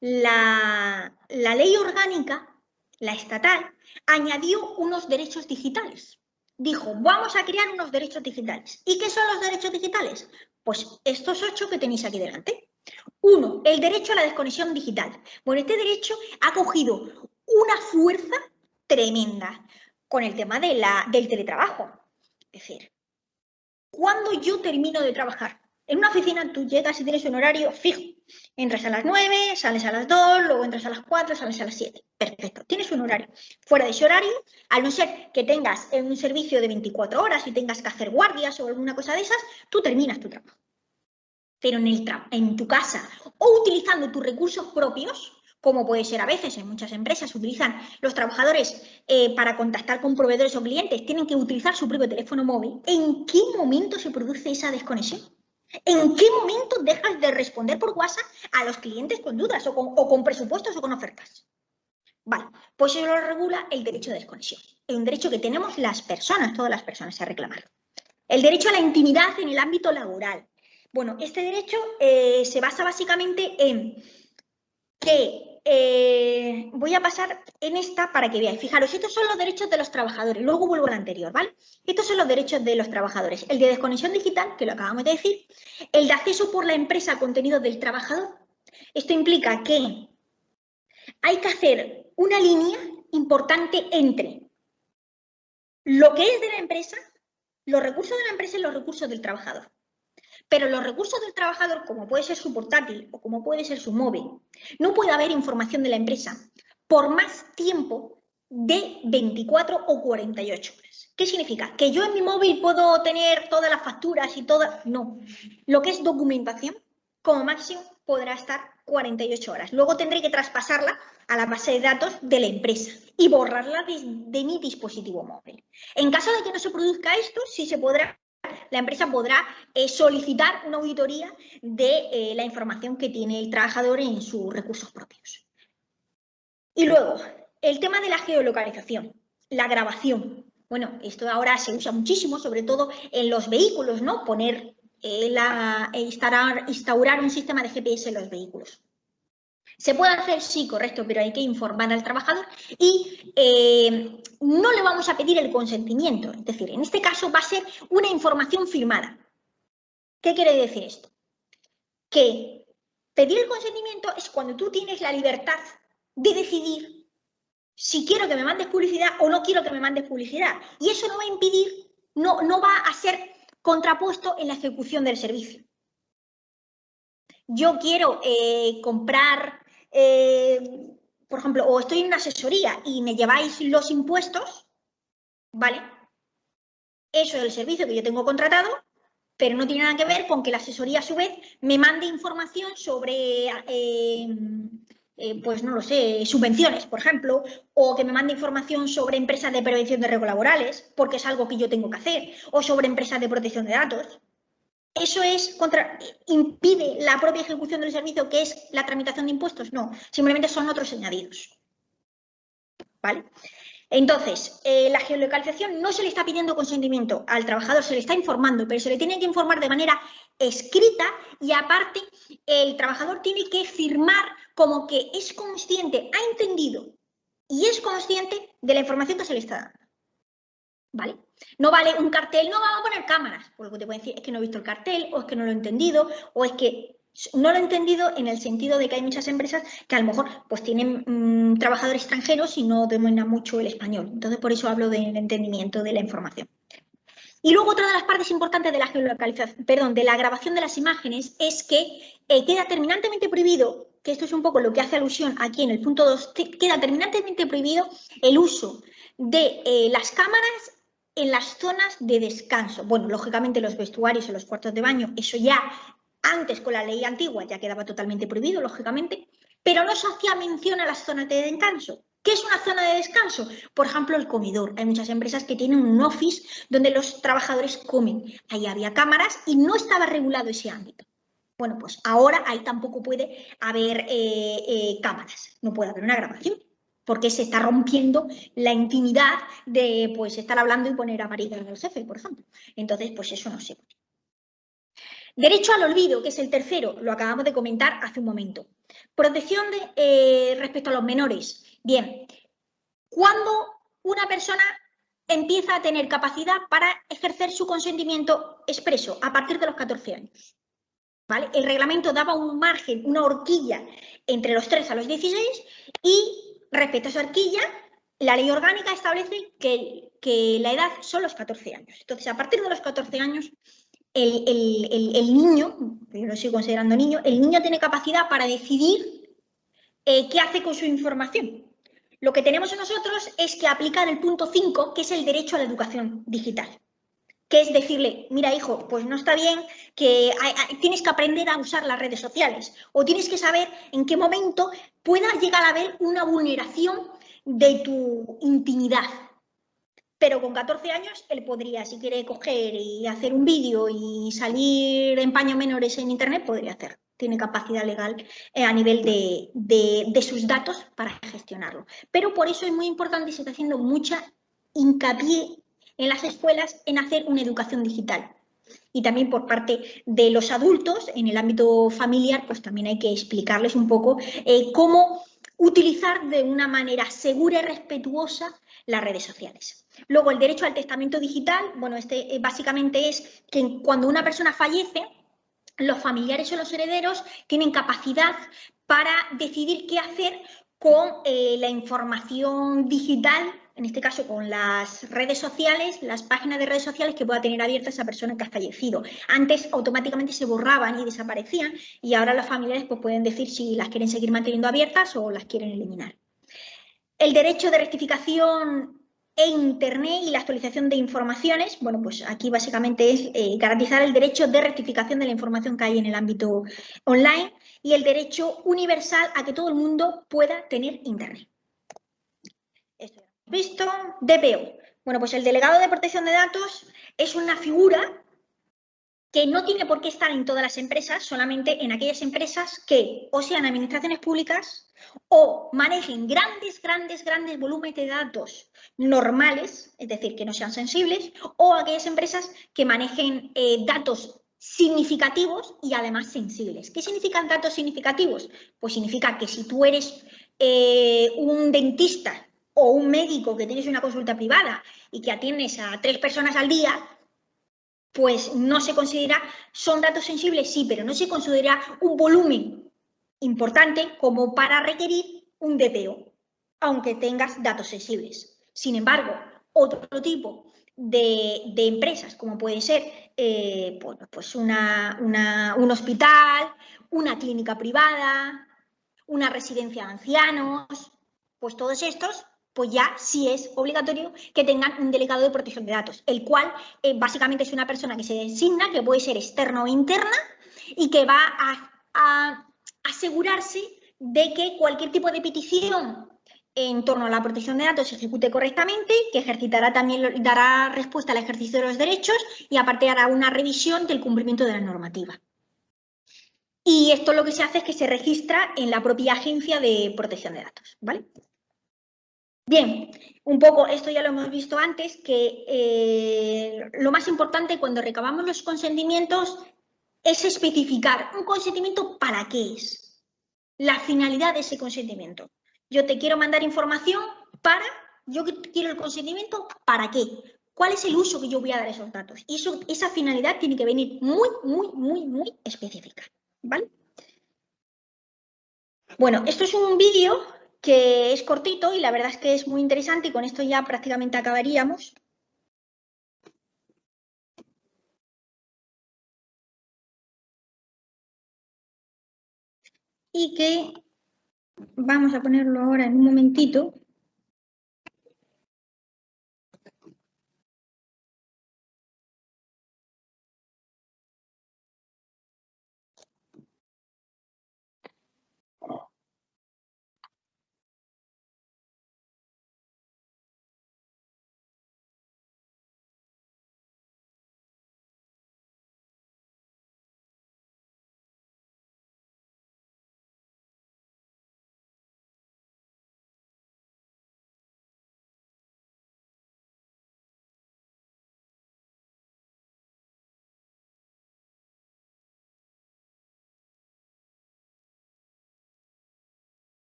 la ley orgánica, la estatal, añadió unos derechos digitales. Dijo, vamos a crear unos derechos digitales. ¿Y qué son los derechos digitales? Pues estos 8 que tenéis aquí delante. 1, el derecho a la desconexión digital. Bueno, este derecho ha cogido una fuerza tremenda con el tema del teletrabajo. Es decir, ¿cuándo yo termino de trabajar? En una oficina tú llegas y tienes un horario fijo. Entras a las 9, sales a las 2, luego entras a las 4, sales a las 7. Perfecto, tienes un horario. Fuera de ese horario, al no ser que tengas un servicio de 24 horas y tengas que hacer guardias o alguna cosa de esas, tú terminas tu trabajo. Pero en tu casa o utilizando tus recursos propios, como puede ser a veces en muchas empresas, utilizan los trabajadores para contactar con proveedores o clientes, tienen que utilizar su propio teléfono móvil. ¿En qué momento se produce esa desconexión? ¿En qué momento dejas de responder por WhatsApp a los clientes con dudas o con presupuestos o con ofertas? Vale, pues eso lo regula el derecho de desconexión. Es un derecho que tenemos las personas, todas las personas, a reclamar. El derecho a la intimidad en el ámbito laboral. Bueno, este derecho se basa básicamente en que voy a pasar en esta para que veáis. Fijaros, estos son los derechos de los trabajadores. Luego vuelvo al anterior, ¿vale? Estos son los derechos de los trabajadores. El de desconexión digital, que lo acabamos de decir. El de acceso por la empresa a contenido del trabajador. Esto implica que hay que hacer una línea importante entre lo que es de la empresa, los recursos de la empresa y los recursos del trabajador. Pero los recursos del trabajador, como puede ser su portátil o como puede ser su móvil, no puede haber información de la empresa por más tiempo de 24 o 48 horas. ¿Qué significa? ¿Que yo en mi móvil puedo tener todas las facturas y todas? No. Lo que es documentación como máximo podrá estar 48 horas. Luego tendré que traspasarla a la base de datos de la empresa y borrarla de mi dispositivo móvil. En caso de que no se produzca esto, sí se podrá, la empresa podrá solicitar una auditoría de la información que tiene el trabajador en sus recursos propios. Y luego, el tema de la geolocalización, la grabación. Bueno, esto ahora se usa muchísimo, sobre todo en los vehículos, ¿no? Poner, instaurar un sistema de GPS en los vehículos. ¿Se puede hacer? Sí, correcto, pero hay que informar al trabajador y no le vamos a pedir el consentimiento. Es decir, en este caso va a ser una información firmada. ¿Qué quiere decir esto? Que pedir el consentimiento es cuando tú tienes la libertad de decidir si quiero que me mandes publicidad o no quiero que me mandes publicidad. Y eso no va a impedir, no va a ser contrapuesto en la ejecución del servicio. Yo quiero comprar, por ejemplo, o estoy en una asesoría y me lleváis los impuestos, ¿vale? Eso es el servicio que yo tengo contratado, pero no tiene nada que ver con que la asesoría a su vez me mande información sobre, pues no lo sé, subvenciones, por ejemplo, o que me mande información sobre empresas de prevención de riesgos laborales, porque es algo que yo tengo que hacer, o sobre empresas de protección de datos. ¿Eso impide la propia ejecución del servicio, que es la tramitación de impuestos? No, simplemente son otros añadidos. ¿Vale? Entonces, la geolocalización no se le está pidiendo consentimiento al trabajador, se le está informando, pero se le tiene que informar de manera escrita y aparte el trabajador tiene que firmar como que es consciente, ha entendido y es consciente de la información que se le está dando. ¿Vale? No vale un cartel, no vamos a poner cámaras, porque te pueden decir es que no he visto el cartel, o es que no lo he entendido, o es que no lo he entendido en el sentido de que hay muchas empresas que a lo mejor pues tienen trabajadores extranjeros y no dominan mucho el español. Entonces, por eso hablo del entendimiento de la información. Y luego otra de las partes importantes de la geolocalización, perdón, de la grabación de las imágenes es que queda terminantemente prohibido, que esto es un poco lo que hace alusión aquí en el punto 2, queda terminantemente prohibido el uso de las cámaras en las zonas de descanso. Bueno, lógicamente los vestuarios o los cuartos de baño, eso ya antes con la ley antigua ya quedaba totalmente prohibido, lógicamente, pero no se hacía mención a las zonas de descanso. ¿Qué es una zona de descanso? Por ejemplo, el comedor. Hay muchas empresas que tienen un office donde los trabajadores comen. Ahí había cámaras y no estaba regulado ese ámbito. Bueno, pues ahora ahí tampoco puede haber cámaras, no puede haber una grabación, porque se está rompiendo la intimidad de pues estar hablando y poner a parir al jefe, por ejemplo. Entonces, pues eso no se puede. Derecho al olvido, que es el tercero, lo acabamos de comentar hace un momento. Protección respecto a los menores. Bien, cuando una persona empieza a tener capacidad para ejercer su consentimiento expreso a partir de los 14 años. ¿Vale? El reglamento daba un margen, una horquilla entre los 3 a los 16 y respecto a esa horquilla, la ley orgánica establece que la edad son los 14 años. Entonces, a partir de los 14 años, el niño, yo lo sigo considerando niño, el niño tiene capacidad para decidir qué hace con su información. Lo que tenemos nosotros es que aplicar el punto 5, que es el derecho a la educación digital, que es decirle, mira hijo, pues no está bien, que tienes que aprender a usar las redes sociales o tienes que saber en qué momento pueda llegar a haber una vulneración de tu intimidad. Pero con 14 años él podría, si quiere coger y hacer un vídeo y salir en paños menores en internet, podría hacerlo. Tiene capacidad legal a nivel de sus datos para gestionarlo. Pero por eso es muy importante y se está haciendo mucha hincapié en las escuelas en hacer una educación digital. Y también por parte de los adultos, en el ámbito familiar, pues también hay que explicarles un poco cómo utilizar de una manera segura y respetuosa las redes sociales. Luego, el derecho al testamento digital, bueno, este básicamente es que cuando una persona fallece, los familiares o los herederos tienen capacidad para decidir qué hacer con la información digital, en este caso con las redes sociales, las páginas de redes sociales que pueda tener abierta esa persona que ha fallecido. Antes automáticamente se borraban y desaparecían y ahora los familiares pues, pueden decir si las quieren seguir manteniendo abiertas o las quieren eliminar. El derecho de rectificación e Internet y la actualización de informaciones. Bueno, pues aquí básicamente es garantizar el derecho de rectificación de la información que hay en el ámbito online y el derecho universal a que todo el mundo pueda tener Internet. Esto ya lo hemos visto. DPO. Bueno, pues el delegado de protección de datos es una figura que no tiene por qué estar en todas las empresas, solamente en aquellas empresas que o sean administraciones públicas o manejen grandes volúmenes de datos normales, es decir, que no sean sensibles, o aquellas empresas que manejen datos significativos y además sensibles. ¿Qué significan datos significativos? Pues significa que si tú eres un dentista o un médico que tienes una consulta privada y que atiendes a 3 personas al día, pues no se considera, son datos sensibles, sí, pero no se considera un volumen importante como para requerir un DPO, aunque tengas datos sensibles. Sin embargo, otro tipo de empresas, como puede ser pues un hospital, una clínica privada, una residencia de ancianos, pues todos estos, pues ya sí es obligatorio que tengan un delegado de protección de datos, el cual básicamente es una persona que se designa, que puede ser externa o interna, y que va a asegurarse de que cualquier tipo de petición en torno a la protección de datos se ejecute correctamente, que ejercitará también, dará respuesta al ejercicio de los derechos y aparte hará una revisión del cumplimiento de la normativa. Y esto lo que se hace es que se registra en la propia agencia de protección de datos, ¿vale? Bien, un poco, esto ya lo hemos visto antes, que lo más importante cuando recabamos los consentimientos es especificar un consentimiento para qué es, la finalidad de ese consentimiento. Yo te quiero mandar información para, yo quiero el consentimiento para qué, cuál es el uso que yo voy a dar a esos datos. Y esa finalidad tiene que venir muy específica, ¿vale? Bueno, esto es un vídeo que es cortito y la verdad es que es muy interesante y con esto ya prácticamente acabaríamos. Y que vamos a ponerlo ahora en un momentito.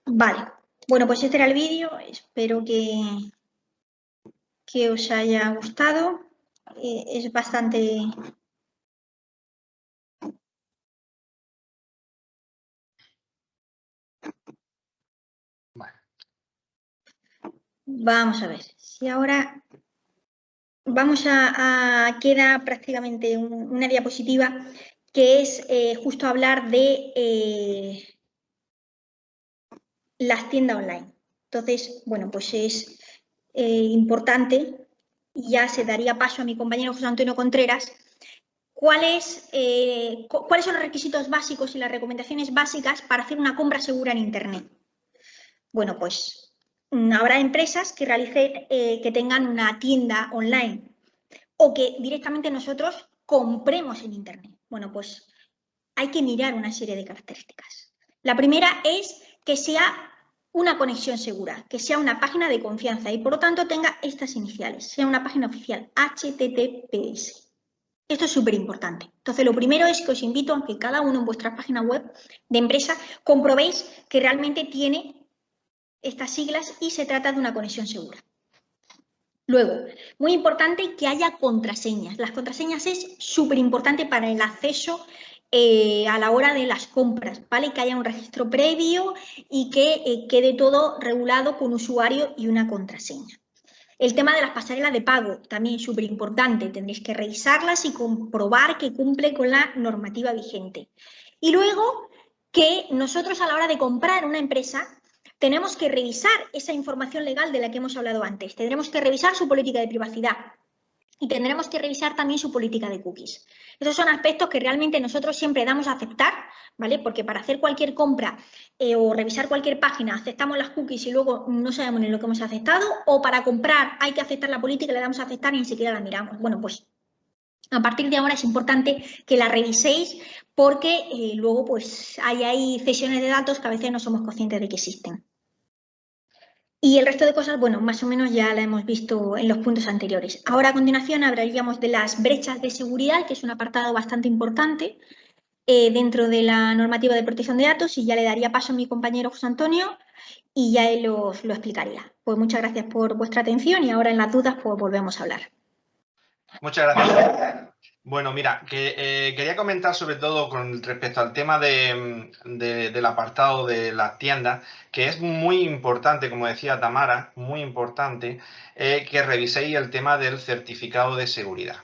Vale, bueno, pues este era el vídeo. Espero que os haya gustado. Es bastante... Vamos a ver, si ahora vamos queda prácticamente una diapositiva que es justo hablar de las tiendas online. Entonces, bueno, pues es importante, y ya se daría paso a mi compañero José Antonio Contreras, cuáles son los requisitos básicos y las recomendaciones básicas para hacer una compra segura en Internet. Bueno, pues habrá empresas que que tengan una tienda online o que directamente nosotros compremos en Internet. Bueno, pues hay que mirar una serie de características. La primera es que sea una conexión segura, que sea una página de confianza y por lo tanto tenga estas iniciales, sea una página oficial, HTTPS. Esto es súper importante. Entonces, lo primero es que os invito a que cada uno en vuestra página web de empresa comprobéis que realmente tiene estas siglas y se trata de una conexión segura. Luego, muy importante que haya contraseñas. Las contraseñas es súper importante para el acceso a la hora de las compras, ¿vale? Que haya un registro previo y que quede todo regulado con usuario y una contraseña. El tema de las pasarelas de pago, también súper importante. Tendréis que revisarlas y comprobar que cumple con la normativa vigente. Y luego, que nosotros a la hora de comprar una empresa tenemos que revisar esa información legal de la que hemos hablado antes. Tendremos que revisar su política de privacidad y tendremos que revisar también su política de cookies. Esos son aspectos que realmente nosotros siempre damos a aceptar, ¿vale? Porque para hacer cualquier compra o revisar cualquier página aceptamos las cookies y luego no sabemos ni lo que hemos aceptado, o para comprar hay que aceptar la política y le damos a aceptar y ni siquiera la miramos. Bueno, pues a partir de ahora es importante que la reviséis porque luego pues hay ahí cesiones de datos que a veces no somos conscientes de que existen. Y el resto de cosas, bueno, más o menos ya la hemos visto en los puntos anteriores. Ahora a continuación hablaríamos de las brechas de seguridad, que es un apartado bastante importante dentro de la normativa de protección de datos, y ya le daría paso a mi compañero José Antonio y ya él lo explicaría. Pues muchas gracias por vuestra atención y ahora en las dudas pues volvemos a hablar. Muchas gracias. Bueno, mira, quería comentar sobre todo con respecto al tema del apartado de las tiendas, que es muy importante, como decía Tamara, muy importante que reviséis el tema del certificado de seguridad.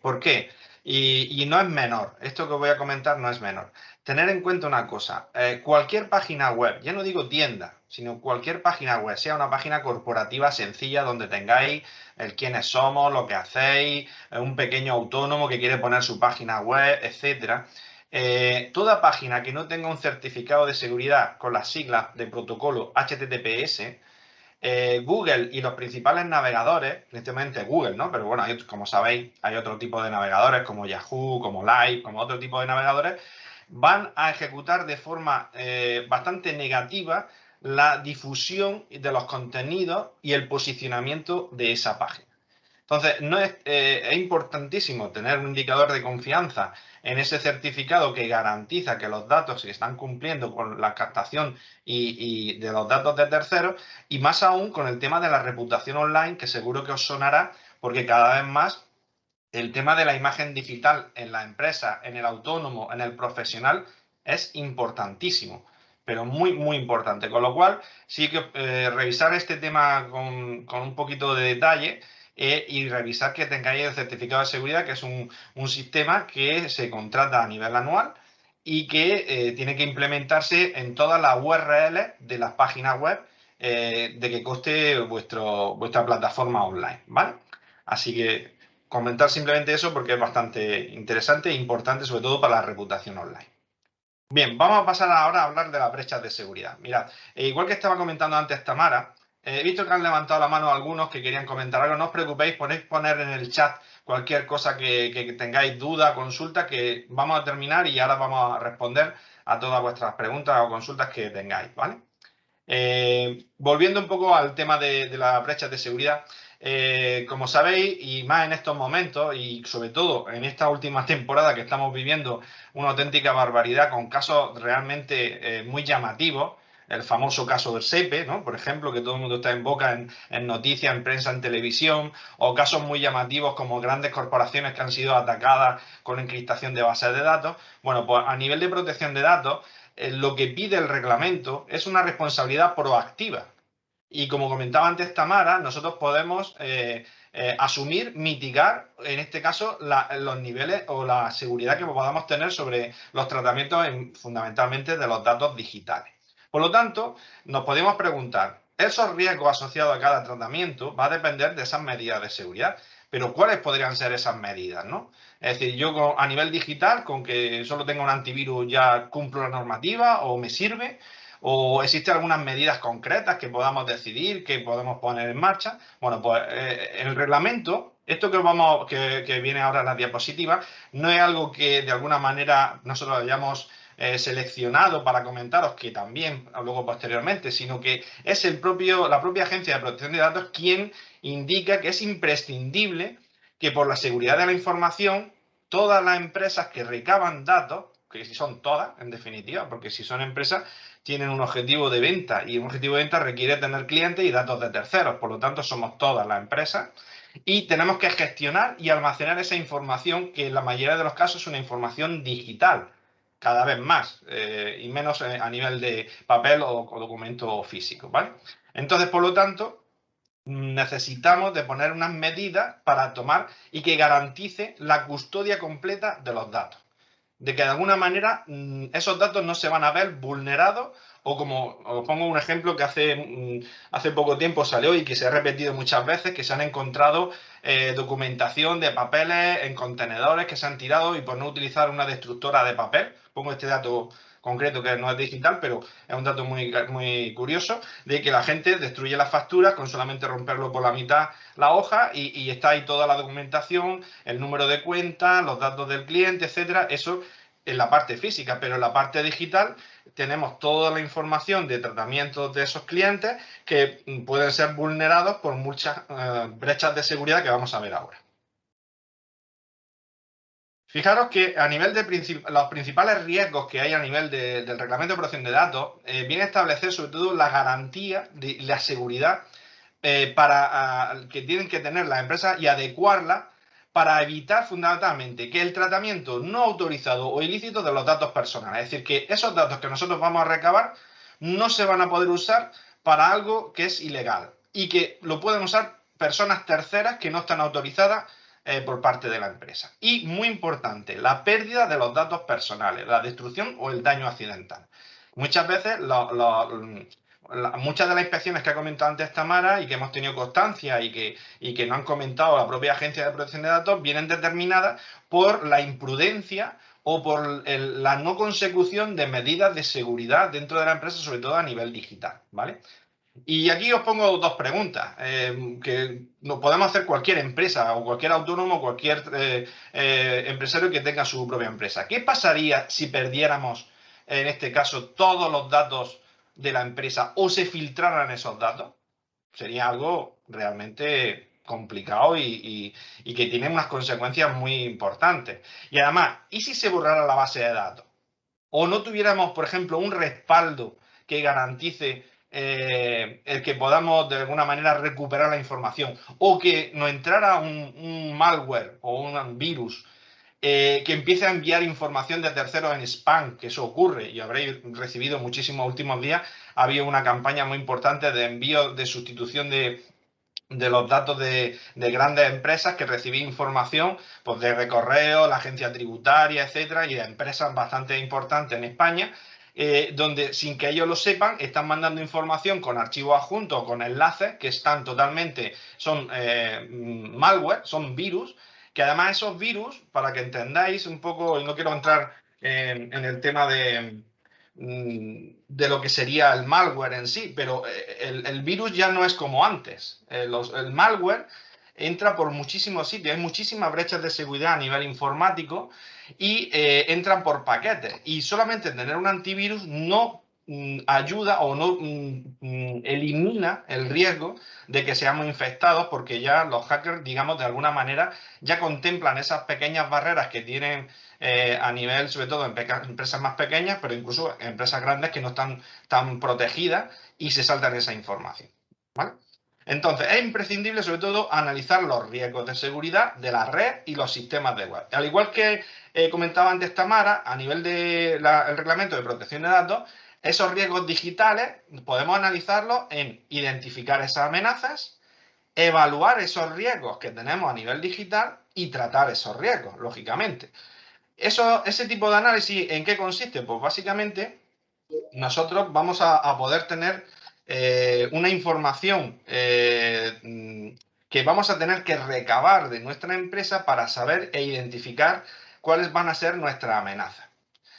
¿Por qué? Y no es menor, esto que os voy a comentar no es menor. Tener en cuenta una cosa, cualquier página web, ya no digo tienda, sino cualquier página web, sea una página corporativa sencilla donde tengáis el quiénes somos, lo que hacéis, un pequeño autónomo que quiere poner su página web, etcétera. Toda página que no tenga un certificado de seguridad con las siglas de protocolo HTTPS, Google y los principales navegadores, principalmente Google, ¿no? Pero bueno, como sabéis, hay otro tipo de navegadores como Yahoo, como Live, como otro tipo de navegadores, van a ejecutar de forma bastante negativa la difusión de los contenidos y el posicionamiento de esa página. Entonces, es importantísimo tener un indicador de confianza en ese certificado que garantiza que los datos se están cumpliendo con la captación y de los datos de terceros, y más aún con el tema de la reputación online, que seguro que os sonará, porque cada vez más el tema de la imagen digital en la empresa, en el autónomo, en el profesional, es importantísimo, pero muy, muy importante. Con lo cual, sí que revisar este tema con un poquito de detalle y revisar que tengáis el certificado de seguridad, que es un sistema que se contrata a nivel anual y que tiene que implementarse en todas las URLs de las páginas web de que conste vuestra plataforma online, ¿vale? Así que comentar simplemente eso porque es bastante interesante e importante, sobre todo para la reputación online. Bien, vamos a pasar ahora a hablar de las brechas de seguridad. Mirad, igual que estaba comentando antes Tamara, he visto que han levantado la mano algunos que querían comentar algo. No os preocupéis, podéis poner en el chat cualquier cosa que tengáis duda, consulta, que vamos a terminar y ahora vamos a responder a todas vuestras preguntas o consultas que tengáis, ¿vale? Volviendo un poco al tema de las brechas de seguridad, como sabéis, y más en estos momentos, y sobre todo en esta última temporada que estamos viviendo una auténtica barbaridad con casos realmente muy llamativos, el famoso caso del SEPE, ¿no? Por ejemplo, que todo el mundo está en boca en noticias, en prensa, en televisión, o casos muy llamativos como grandes corporaciones que han sido atacadas con encriptación de bases de datos. Bueno, pues a nivel de protección de datos, lo que pide el reglamento es una responsabilidad proactiva. Y como comentaba antes Tamara, nosotros podemos asumir, mitigar, en este caso, los niveles o la seguridad que podamos tener sobre los tratamientos fundamentalmente de los datos digitales. Por lo tanto, nos podemos preguntar, esos riesgos asociados a cada tratamiento va a depender de esas medidas de seguridad. Pero ¿cuáles podrían ser esas medidas, no? Es decir, yo a nivel digital, con que solo tenga un antivirus ya cumplo la normativa o me sirve, o existen algunas medidas concretas que podamos decidir, que podemos poner en marcha. Bueno, pues el reglamento, esto que viene ahora en la diapositiva, no es algo que de alguna manera nosotros hayamos seleccionado para comentaros, que también luego posteriormente, sino que es la propia Agencia de Protección de Datos quien indica que es imprescindible que por la seguridad de la información todas las empresas que recaban datos, que si son todas en definitiva, porque si son empresas tienen un objetivo de venta y un objetivo de venta requiere tener clientes y datos de terceros, por lo tanto somos todas las empresas y tenemos que gestionar y almacenar esa información que en la mayoría de los casos es una información digital, cada vez más y menos a nivel de papel o documento físico, ¿vale? Entonces, por lo tanto, necesitamos de poner unas medidas para tomar y que garantice la custodia completa de los datos. De que de alguna manera esos datos no se van a ver vulnerados o como os pongo un ejemplo que hace poco tiempo salió y que se ha repetido muchas veces, que se han encontrado documentación de papeles en contenedores que se han tirado y por no utilizar una destructora de papel, pongo este dato concreto que no es digital, pero es un dato muy curioso, de que la gente destruye las facturas con solamente romperlo por la mitad la hoja y está ahí toda la documentación, el número de cuenta, los datos del cliente, etcétera. Eso en la parte física, pero en la parte digital tenemos toda la información de tratamientos de esos clientes que pueden ser vulnerados por muchas brechas de seguridad que vamos a ver ahora. Fijaros que a nivel de los principales riesgos que hay a nivel del Reglamento de Protección de Datos, viene a establecer sobre todo la garantía de la seguridad que tienen que tener las empresas y adecuarla para evitar fundamentalmente que el tratamiento no autorizado o ilícito de los datos personales, es decir, que esos datos que nosotros vamos a recabar no se van a poder usar para algo que es ilegal y que lo pueden usar personas terceras que no están autorizadas por parte de la empresa. Y muy importante, la pérdida de los datos personales, la destrucción o el daño accidental. Muchas veces muchas de las inspecciones que ha comentado antes Tamara y que hemos tenido constancia y que nos han comentado la propia Agencia de Protección de Datos vienen determinadas por la imprudencia o por la no consecución de medidas de seguridad dentro de la empresa, sobre todo a nivel digital, ¿vale? Y aquí os pongo dos preguntas que nos podemos hacer cualquier empresa o cualquier autónomo, cualquier empresario que tenga su propia empresa. ¿Qué pasaría si perdiéramos, en este caso, todos los datos de la empresa o se filtraran esos datos? Sería algo realmente complicado y que tiene unas consecuencias muy importantes. Y además, ¿y si se borrara la base de datos? O no tuviéramos, por ejemplo, un respaldo que garantice el que podamos de alguna manera recuperar la información, o que nos entrara un malware o un virus que empiece a enviar información de terceros en spam, que eso ocurre y habréis recibido muchísimos últimos días. Había una campaña muy importante de envío de sustitución de los datos de grandes empresas que recibí información pues, de correo, la agencia tributaria, etcétera, y de empresas bastante importantes en España, donde sin que ellos lo sepan, están mandando información con archivos adjuntos, con enlaces que están totalmente, son malware, son virus, que además esos virus, para que entendáis un poco, y no quiero entrar en el tema de lo que sería el malware en sí, pero el virus ya no es como antes. El malware entra por muchísimos sitios, hay muchísimas brechas de seguridad a nivel informático y entran por paquetes. Y solamente tener un antivirus no ayuda o no elimina el riesgo de que seamos infectados porque ya los hackers, digamos, de alguna manera ya contemplan esas pequeñas barreras que tienen a nivel, sobre todo en empresas más pequeñas, pero incluso en empresas grandes que no están tan protegidas y se saltan esa información, ¿vale? Entonces, es imprescindible, sobre todo, analizar los riesgos de seguridad de la red y los sistemas de web. Al igual que comentaba antes Tamara, a nivel del reglamento de protección de datos, esos riesgos digitales podemos analizarlos en identificar esas amenazas, evaluar esos riesgos que tenemos a nivel digital y tratar esos riesgos, lógicamente. Ese tipo de análisis, ¿en qué consiste? Pues básicamente nosotros vamos a poder tener una información que vamos a tener que recabar de nuestra empresa para saber e identificar cuáles van a ser nuestras amenazas.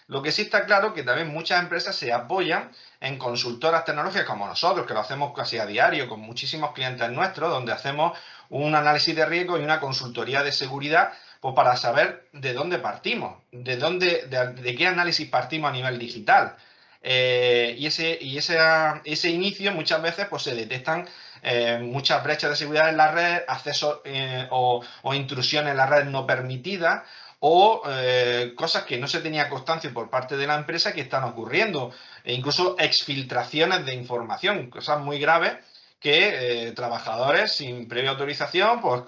Lo que sí está claro que también muchas empresas se apoyan en consultoras tecnológicas como nosotros, que lo hacemos casi a diario con muchísimos clientes nuestros, donde hacemos un análisis de riesgo y una consultoría de seguridad, pues para saber de dónde partimos, de qué análisis partimos a nivel digital. Ese inicio muchas veces pues, se detectan muchas brechas de seguridad en la red, accesos o intrusiones en la red no permitidas, o cosas que no se tenía constancia por parte de la empresa que están ocurriendo, e incluso exfiltraciones de información, cosas muy graves que trabajadores sin previa autorización pues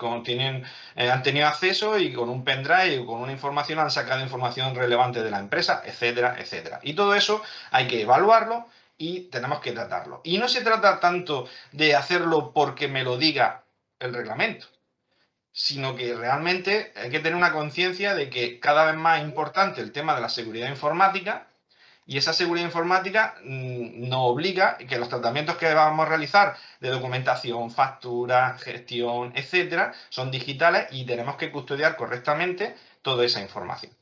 han tenido acceso y con un pendrive o con una información han sacado información relevante de la empresa, etcétera, etcétera. Y todo eso hay que evaluarlo y tenemos que tratarlo. Y no se trata tanto de hacerlo porque me lo diga el reglamento, sino que realmente hay que tener una conciencia de que cada vez más es importante el tema de la seguridad informática, y esa seguridad informática nos obliga que los tratamientos que vamos a realizar de documentación, factura, gestión, etcétera, son digitales y tenemos que custodiar correctamente toda esa información.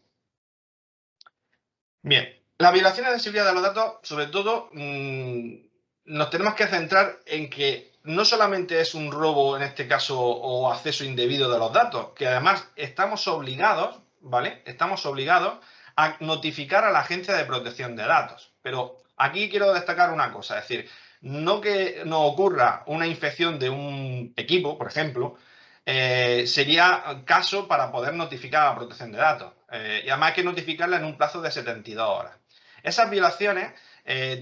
Bien, las violaciones de seguridad de los datos, sobre todo, nos tenemos que centrar en que no solamente es un robo, en este caso, o acceso indebido de los datos, que además estamos obligados, ¿vale? Estamos obligados a notificar a la Agencia de Protección de Datos. Pero aquí quiero destacar una cosa, es decir, no que nos ocurra una infección de un equipo, por ejemplo, sería caso para poder notificar a la protección de datos. Y además hay que notificarla en un plazo de 72 horas. Esas violaciones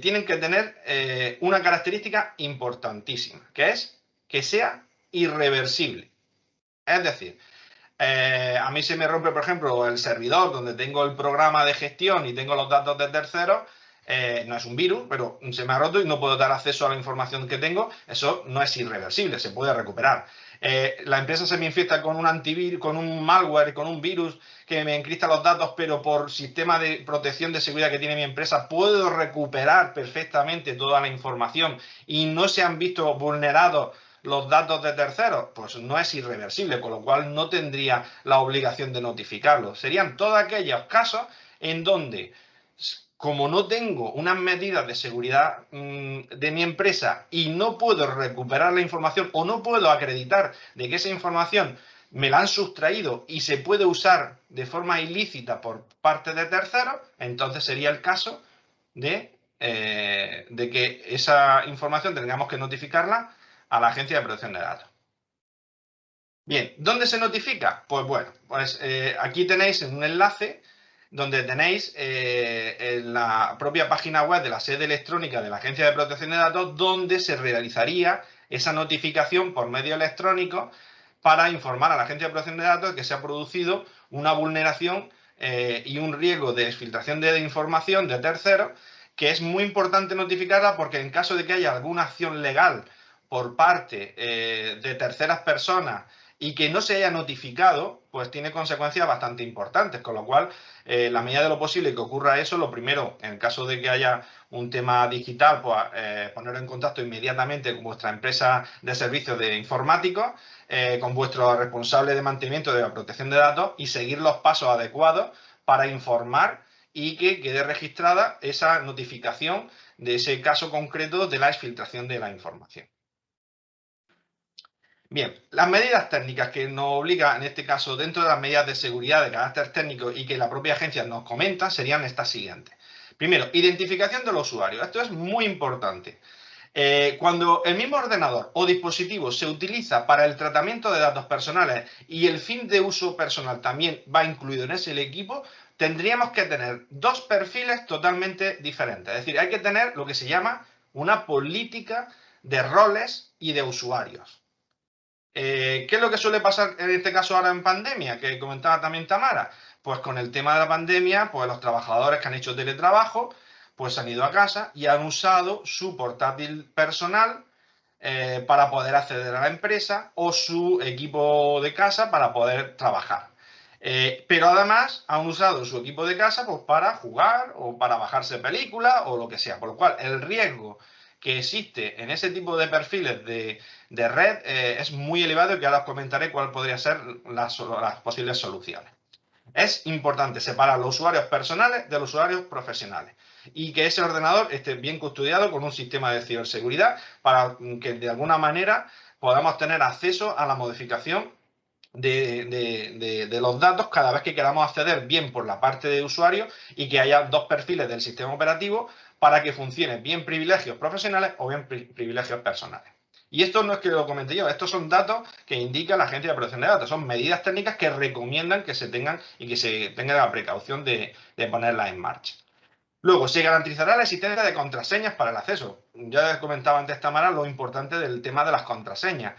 tienen que tener una característica importantísima, que es que sea irreversible. Es decir, a mí se me rompe, por ejemplo, el servidor donde tengo el programa de gestión y tengo los datos de terceros. No es un virus, pero se me ha roto y no puedo dar acceso a la información que tengo. Eso no es irreversible, se puede recuperar. La empresa se me infecta con un antivirus, con un malware, con un virus que me encripta los datos, pero por sistema de protección de seguridad que tiene mi empresa puedo recuperar perfectamente toda la información y no se han visto vulnerados los datos de terceros, pues no es irreversible, con lo cual no tendría la obligación de notificarlo. Serían todos aquellos casos en donde, como no tengo unas medidas de seguridad de mi empresa y no puedo recuperar la información o no puedo acreditar de que esa información me la han sustraído y se puede usar de forma ilícita por parte de terceros, entonces sería el caso de que esa información tengamos que notificarla a la Agencia de Protección de Datos. Bien, ¿dónde se notifica? Pues bueno, pues aquí tenéis un enlace donde tenéis en la propia página web de la sede electrónica de la Agencia de Protección de Datos, donde se realizaría esa notificación por medio electrónico para informar a la Agencia de Protección de Datos de que se ha producido una vulneración y un riesgo de exfiltración de información de terceros, que es muy importante notificarla porque en caso de que haya alguna acción legal por parte de terceras personas y que no se haya notificado, pues tiene consecuencias bastante importantes, con lo cual, la medida de lo posible que ocurra eso, lo primero, en el caso de que haya un tema digital, pues poner en contacto inmediatamente con vuestra empresa de servicios de informáticos, con vuestro responsable de mantenimiento de la protección de datos y seguir los pasos adecuados para informar y que quede registrada esa notificación de ese caso concreto de la exfiltración de la información. Bien, las medidas técnicas que nos obliga, en este caso, dentro de las medidas de seguridad de carácter técnico y que la propia agencia nos comenta, serían estas siguientes. Primero, identificación de los usuarios. Esto es muy importante. Cuando el mismo ordenador o dispositivo se utiliza para el tratamiento de datos personales y el fin de uso personal también va incluido en ese equipo, tendríamos que tener dos perfiles totalmente diferentes. Es decir, hay que tener lo que se llama una política de roles y de usuarios. ¿Qué es lo que suele pasar en este caso ahora en pandemia? Que comentaba también Tamara. Pues con el tema de la pandemia, pues los trabajadores que han hecho teletrabajo, pues han ido a casa y han usado su portátil personal para poder acceder a la empresa o su equipo de casa para poder trabajar. Pero además han usado su equipo de casa pues, para jugar o para bajarse películas o lo que sea. Por lo cual, el riesgo que existe en ese tipo de perfiles de red es muy elevado y que ahora os comentaré cuál podría ser las posibles soluciones. Es importante separar los usuarios personales de los usuarios profesionales y que ese ordenador esté bien custodiado con un sistema de ciberseguridad para que de alguna manera podamos tener acceso a la modificación de los datos cada vez que queramos acceder bien por la parte de usuario y que haya dos perfiles del sistema operativo para que funcionen bien privilegios profesionales o bien privilegios personales. Y esto no es que lo comenté yo, estos son datos que indica la Agencia de Protección de Datos, son medidas técnicas que recomiendan que se tengan y que se tenga la precaución de ponerlas en marcha. Luego, se garantizará la existencia de contraseñas para el acceso. Ya comentaba antes Tamara lo importante del tema de las contraseñas,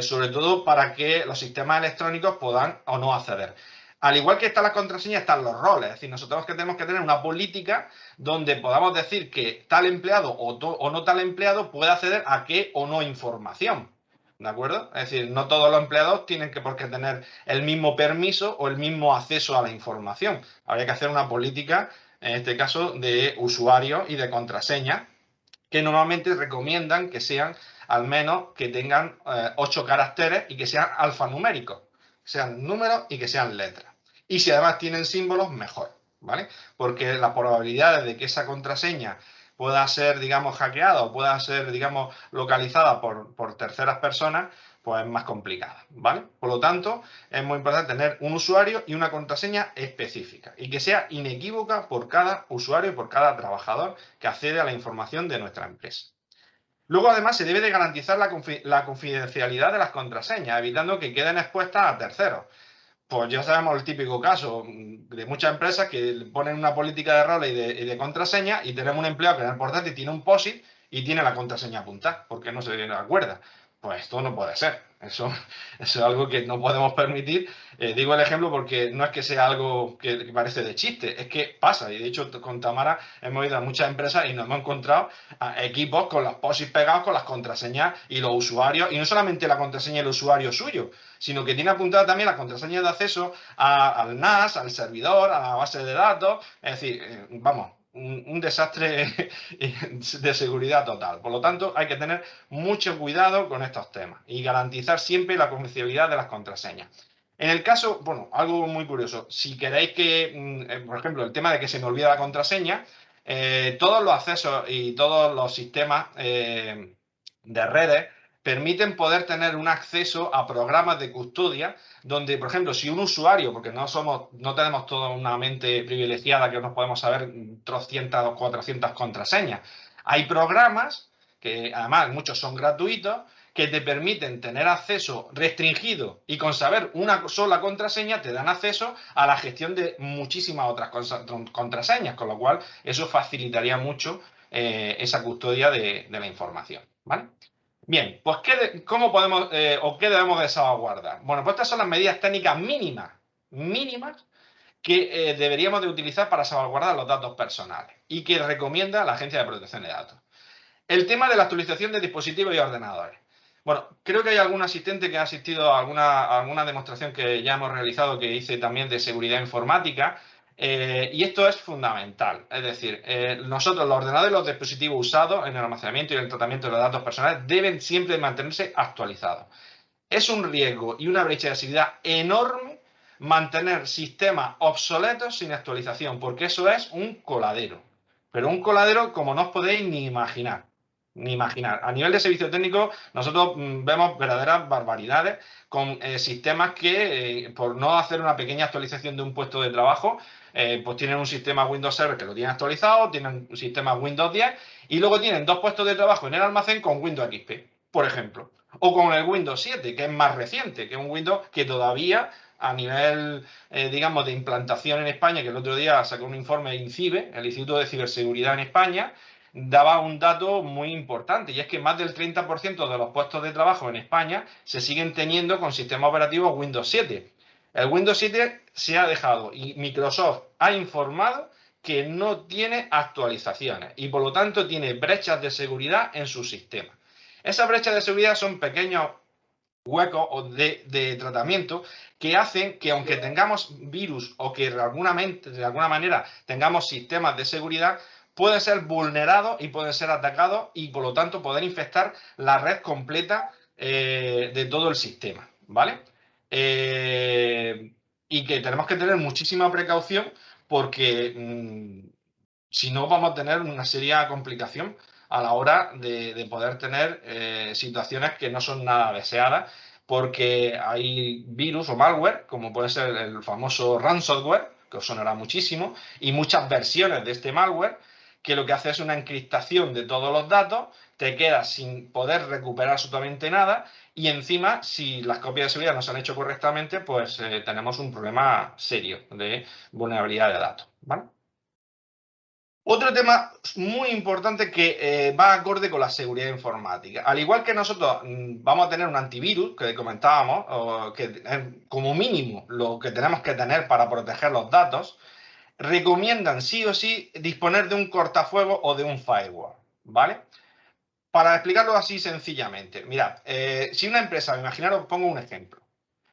sobre todo para que los sistemas electrónicos puedan o no acceder. Al igual que están las contraseñas, están los roles. Es decir, nosotros tenemos que tener una política donde podamos decir que tal empleado o no tal empleado puede acceder a qué o no información. ¿De acuerdo? Es decir, no todos los empleados tienen por qué tener el mismo permiso o el mismo acceso a la información. Habría que hacer una política en este caso de usuario y de contraseña, que normalmente recomiendan que sean al menos que tengan 8 caracteres y que sean alfanuméricos, sean números y que sean letras. Y si además tienen símbolos, mejor, ¿vale? Porque las probabilidades de que esa contraseña pueda ser, digamos, hackeada o pueda ser, digamos, localizada por terceras personas, pues es más complicada, ¿vale? Por lo tanto, es muy importante tener un usuario y una contraseña específica y que sea inequívoca por cada usuario y por cada trabajador que accede a la información de nuestra empresa. Luego, además, se debe de garantizar la confidencialidad de las contraseñas, evitando que queden expuestas a terceros. Pues ya sabemos el típico caso de muchas empresas que ponen una política de roles y de contraseña y tenemos un empleado que en el portátil tiene un POSIT y tiene la contraseña apuntada porque no se acuerda. Pues esto no puede ser. Eso es algo que no podemos permitir. Digo el ejemplo porque no es que sea algo que parece de chiste, es que pasa. Y de hecho con Tamara hemos ido a muchas empresas y nos hemos encontrado a equipos con los POSIT pegados con las contraseñas y los usuarios. Y no solamente la contraseña del usuario suyo, sino que tiene apuntada también la contraseña de acceso al NAS, al servidor, a la base de datos. Es decir, vamos, un desastre de seguridad total. Por lo tanto, hay que tener mucho cuidado con estos temas y garantizar siempre la confidencialidad de las contraseñas. En el caso, bueno, algo muy curioso, si queréis que, por ejemplo, el tema de que se me olvida la contraseña, todos los accesos y todos los sistemas de redes permiten poder tener un acceso a programas de custodia donde, por ejemplo, si un usuario, porque no tenemos toda una mente privilegiada que nos podemos saber 300 o 400 contraseñas, hay programas que además muchos son gratuitos que te permiten tener acceso restringido y con saber una sola contraseña te dan acceso a la gestión de muchísimas otras contraseñas, con lo cual eso facilitaría mucho esa custodia de la información, ¿vale? Bien, pues ¿cómo podemos o qué debemos de salvaguardar? Bueno, pues estas son las medidas técnicas mínimas que deberíamos de utilizar para salvaguardar los datos personales y que recomienda la Agencia de Protección de Datos. El tema de la actualización de dispositivos y ordenadores. Bueno, creo que hay algún asistente que ha asistido a alguna demostración que ya hemos realizado que hice también de seguridad informática. Y esto es fundamental. Es decir, nosotros los ordenadores y los dispositivos usados en el almacenamiento y el tratamiento de los datos personales deben siempre mantenerse actualizados. Es un riesgo y una brecha de seguridad enorme mantener sistemas obsoletos sin actualización, porque eso es un coladero. Pero un coladero como no os podéis ni imaginar. Ni imaginar. A nivel de servicio técnico, nosotros vemos verdaderas barbaridades con sistemas que, por no hacer una pequeña actualización de un puesto de trabajo, pues tienen un sistema Windows Server que lo tiene actualizado, tienen un sistema Windows 10 y luego tienen dos puestos de trabajo en el almacén con Windows XP, por ejemplo. O con el Windows 7, que es más reciente, que es un Windows que todavía a nivel, digamos, de implantación en España, que el otro día sacó un informe de INCIBE, el Instituto de Ciberseguridad en España, daba un dato muy importante, y es que más del 30% de los puestos de trabajo en España se siguen teniendo con sistema operativo Windows 7. El Windows 7 se ha dejado y Microsoft ha informado que no tiene actualizaciones y por lo tanto tiene brechas de seguridad en su sistema. Esas brechas de seguridad son pequeños huecos de tratamiento que hacen que aunque tengamos virus o que de alguna manera tengamos sistemas de seguridad, pueden ser vulnerados y pueden ser atacados y por lo tanto poder infectar la red completa de todo el sistema, ¿vale? Y que tenemos que tener muchísima precaución porque si no vamos a tener una seria complicación a la hora de poder tener situaciones que no son nada deseadas, porque hay virus o malware, como puede ser el famoso ransomware, que os sonará muchísimo, y muchas versiones de este malware, que lo que hace es una encriptación de todos los datos, te quedas sin poder recuperar absolutamente nada, y encima, si las copias de seguridad no se han hecho correctamente, pues tenemos un problema serio de vulnerabilidad de datos, ¿vale? Otro tema muy importante que va acorde con la seguridad informática. Al igual que nosotros vamos a tener un antivirus, que comentábamos, que es como mínimo lo que tenemos que tener para proteger los datos, recomiendan sí o sí disponer de un cortafuegos o de un firewall, ¿vale? Para explicarlo así sencillamente, mirad, si una empresa, imaginaros, pongo un ejemplo.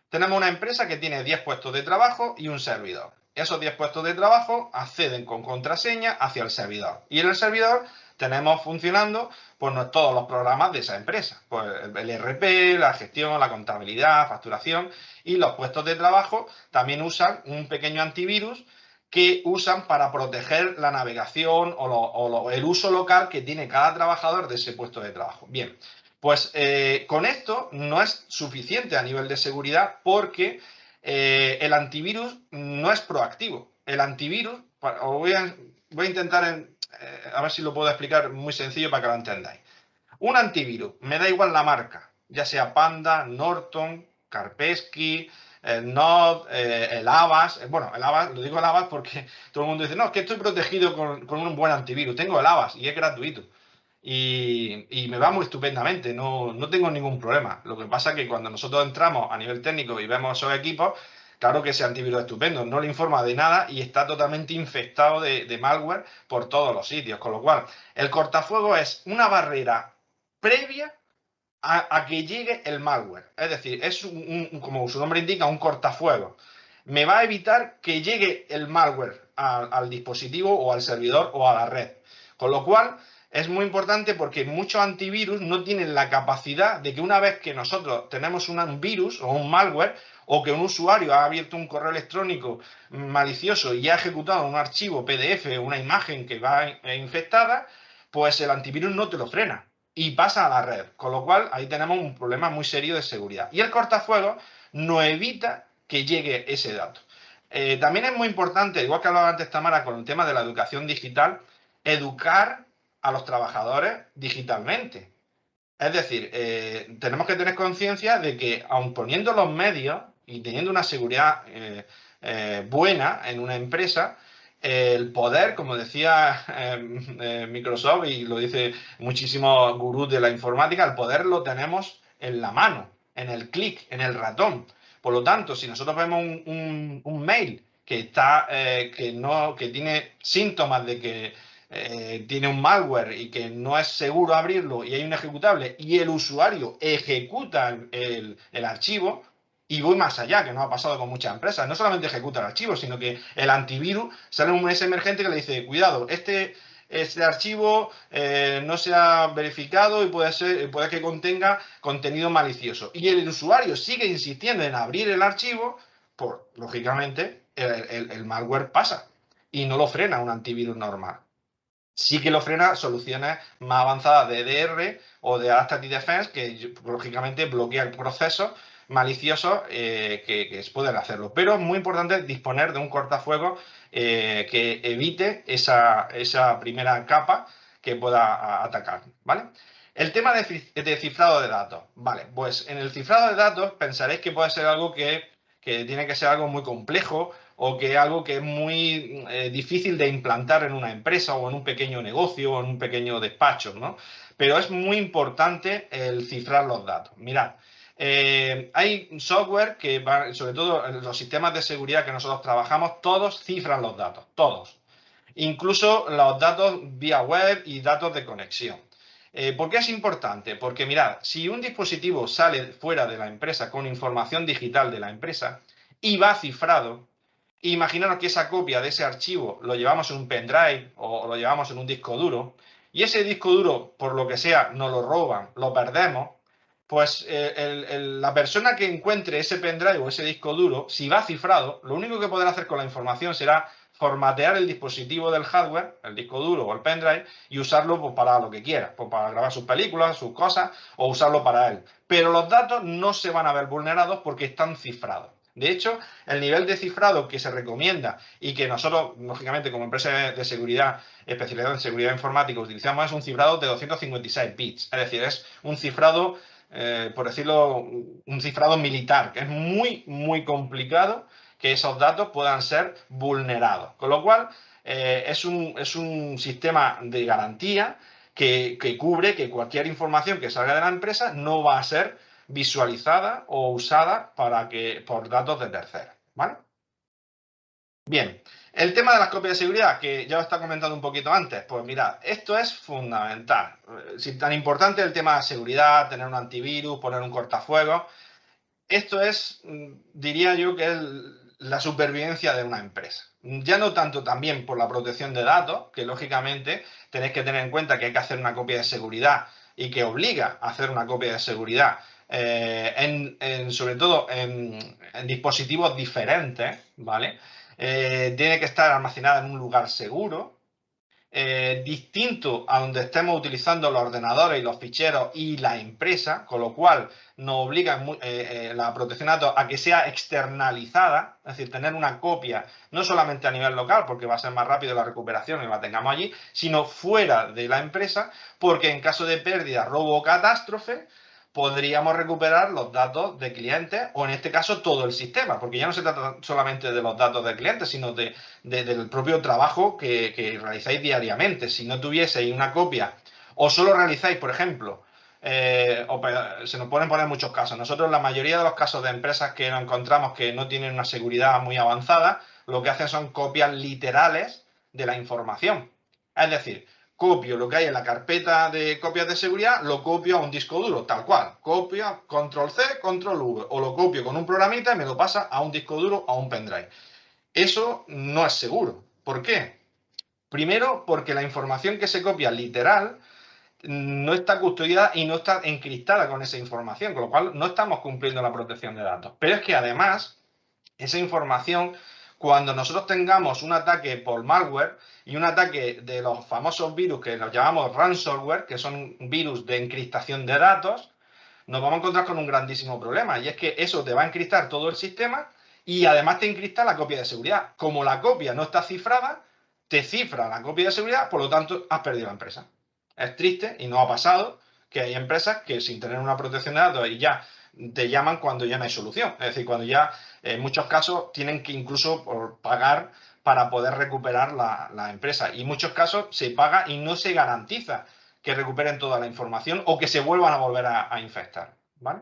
Tenemos una empresa que tiene 10 puestos de trabajo y un servidor. Esos 10 puestos de trabajo acceden con contraseña hacia el servidor. Y en el servidor tenemos funcionando pues, todos los programas de esa empresa. Pues el ERP, la gestión, la contabilidad, facturación. Y los puestos de trabajo también usan un pequeño antivirus que usan para proteger la navegación o el uso local que tiene cada trabajador de ese puesto de trabajo. Bien, pues con esto no es suficiente a nivel de seguridad porque el antivirus no es proactivo. El antivirus, voy a intentar a ver si lo puedo explicar muy sencillo para que lo entendáis. Un antivirus, me da igual la marca, ya sea Panda, Norton, Kaspersky, el Node, el Avast. Bueno, el Avast, lo digo el Avast porque todo el mundo dice, no, es que estoy protegido con un buen antivirus. Tengo el Avast y es gratuito. Y me va muy estupendamente, no tengo ningún problema. Lo que pasa es que cuando nosotros entramos a nivel técnico y vemos esos equipos, claro que ese antivirus es estupendo, no le informa de nada y está totalmente infectado de malware por todos los sitios. Con lo cual, el cortafuegos es una barrera previa a que llegue el malware. Es decir, es como su nombre indica, un cortafuegos. Me va a evitar que llegue el malware al dispositivo o al servidor o a la red. Con lo cual, es muy importante porque muchos antivirus no tienen la capacidad de que una vez que nosotros tenemos un virus o un malware o que un usuario ha abierto un correo electrónico malicioso y ha ejecutado un archivo PDF o una imagen que va infectada, pues el antivirus no te lo frena y pasa a la red. Con lo cual, ahí tenemos un problema muy serio de seguridad. Y el cortafuegos no evita que llegue ese dato. También es muy importante, igual que hablaba antes Tamara con el tema de la educación digital, educar a los trabajadores digitalmente. Es decir, tenemos que tener conciencia de que, aun poniendo los medios y teniendo una seguridad buena en una empresa, el poder, como decía Microsoft y lo dice muchísimos gurús de la informática, el poder lo tenemos en la mano, en el clic, en el ratón. Por lo tanto, si nosotros vemos un mail que está, que tiene síntomas de que tiene un malware y que no es seguro abrirlo y hay un ejecutable y el usuario ejecuta el archivo, y voy más allá, que nos ha pasado con muchas empresas, no solamente ejecuta el archivo, sino que el antivirus sale un SMS emergente que le dice, cuidado, este archivo no se ha verificado y puede que contenga contenido malicioso. Y el usuario sigue insistiendo en abrir el archivo, pues lógicamente el malware pasa y no lo frena un antivirus normal. Sí que lo frena soluciones más avanzadas de EDR o de Adaptive Defense que lógicamente bloquean procesos maliciosos que pueden hacerlo. Pero es muy importante disponer de un cortafuegos que evite esa primera capa que pueda atacar, ¿vale? El tema de cifrado de datos. Vale, pues en el cifrado de datos pensaréis que puede ser algo que tiene que ser algo muy complejo o que algo que es muy difícil de implantar en una empresa o en un pequeño negocio o en un pequeño despacho, ¿no? Pero es muy importante el cifrar los datos. Mirad, hay software que, sobre todo en los sistemas de seguridad que nosotros trabajamos, todos cifran los datos, todos. Incluso los datos vía web y datos de conexión. ¿Por qué es importante? Porque mirad, si un dispositivo sale fuera de la empresa con información digital de la empresa, y va cifrado, imaginaros que esa copia de ese archivo lo llevamos en un pendrive o lo llevamos en un disco duro, y ese disco duro, por lo que sea, nos lo roban, lo perdemos, pues la persona que encuentre ese pendrive o ese disco duro, si va cifrado, lo único que podrá hacer con la información será formatear el dispositivo del hardware, el disco duro o el pendrive, y usarlo pues, para lo que quiera, pues, para grabar sus películas, sus cosas, o usarlo para él. Pero los datos no se van a ver vulnerados porque están cifrados. De hecho, el nivel de cifrado que se recomienda y que nosotros, lógicamente, como empresa de seguridad especializada en seguridad informática, utilizamos es un cifrado de 256 bits. Es decir, es un cifrado, por decirlo, un cifrado militar, que es muy, muy complicado que esos datos puedan ser vulnerados. Con lo cual, es un sistema de garantía que cubre que cualquier información que salga de la empresa no va a ser visualizada o usada por datos de terceros, ¿vale? Bien, el tema de las copias de seguridad, que ya os está comentando un poquito antes, pues mirad, esto es fundamental. Si tan importante el tema de seguridad, tener un antivirus, poner un cortafuegos, esto es, diría yo, que es la supervivencia de una empresa. Ya no tanto también por la protección de datos, que lógicamente tenéis que tener en cuenta que hay que hacer una copia de seguridad y que obliga a hacer una copia de seguridad, sobre todo en dispositivos diferentes, ¿vale? Tiene que estar almacenada en un lugar seguro, distinto a donde estemos utilizando los ordenadores y los ficheros y la empresa, con lo cual nos obliga la protección de datos a que sea externalizada, es decir, tener una copia no solamente a nivel local, porque va a ser más rápido la recuperación y la tengamos allí, sino fuera de la empresa, porque en caso de pérdida, robo o catástrofe, podríamos recuperar los datos de clientes o en este caso todo el sistema, porque ya no se trata solamente de los datos de clientes, sino del propio trabajo que realizáis diariamente. Si no tuvieseis una copia o solo realizáis, por ejemplo, se nos pueden poner muchos casos. Nosotros, la mayoría de los casos de empresas que nos encontramos que no tienen una seguridad muy avanzada, lo que hacen son copias literales de la información. Es decir, copio lo que hay en la carpeta de copias de seguridad, lo copio a un disco duro, tal cual. Copia, control C, control V. O lo copio con un programita y me lo pasa a un disco duro o a un pendrive. Eso no es seguro. ¿Por qué? Primero, porque la información que se copia literal no está custodiada y no está encriptada con esa información, con lo cual no estamos cumpliendo la protección de datos. Pero es que además, esa información, cuando nosotros tengamos un ataque por malware y un ataque de los famosos virus que los llamamos ransomware, que son virus de encriptación de datos, nos vamos a encontrar con un grandísimo problema, y es que eso te va a encriptar todo el sistema y además te encripta la copia de seguridad. Como la copia no está cifrada, te cifra la copia de seguridad, por lo tanto has perdido la empresa. Es triste y no ha pasado que hay empresas que sin tener una protección de datos y ya te llaman cuando ya no hay solución. Es decir, cuando ya en muchos casos tienen que incluso pagar para poder recuperar la empresa. Y en muchos casos se paga y no se garantiza que recuperen toda la información o que se vuelvan a volver a infectar, ¿vale?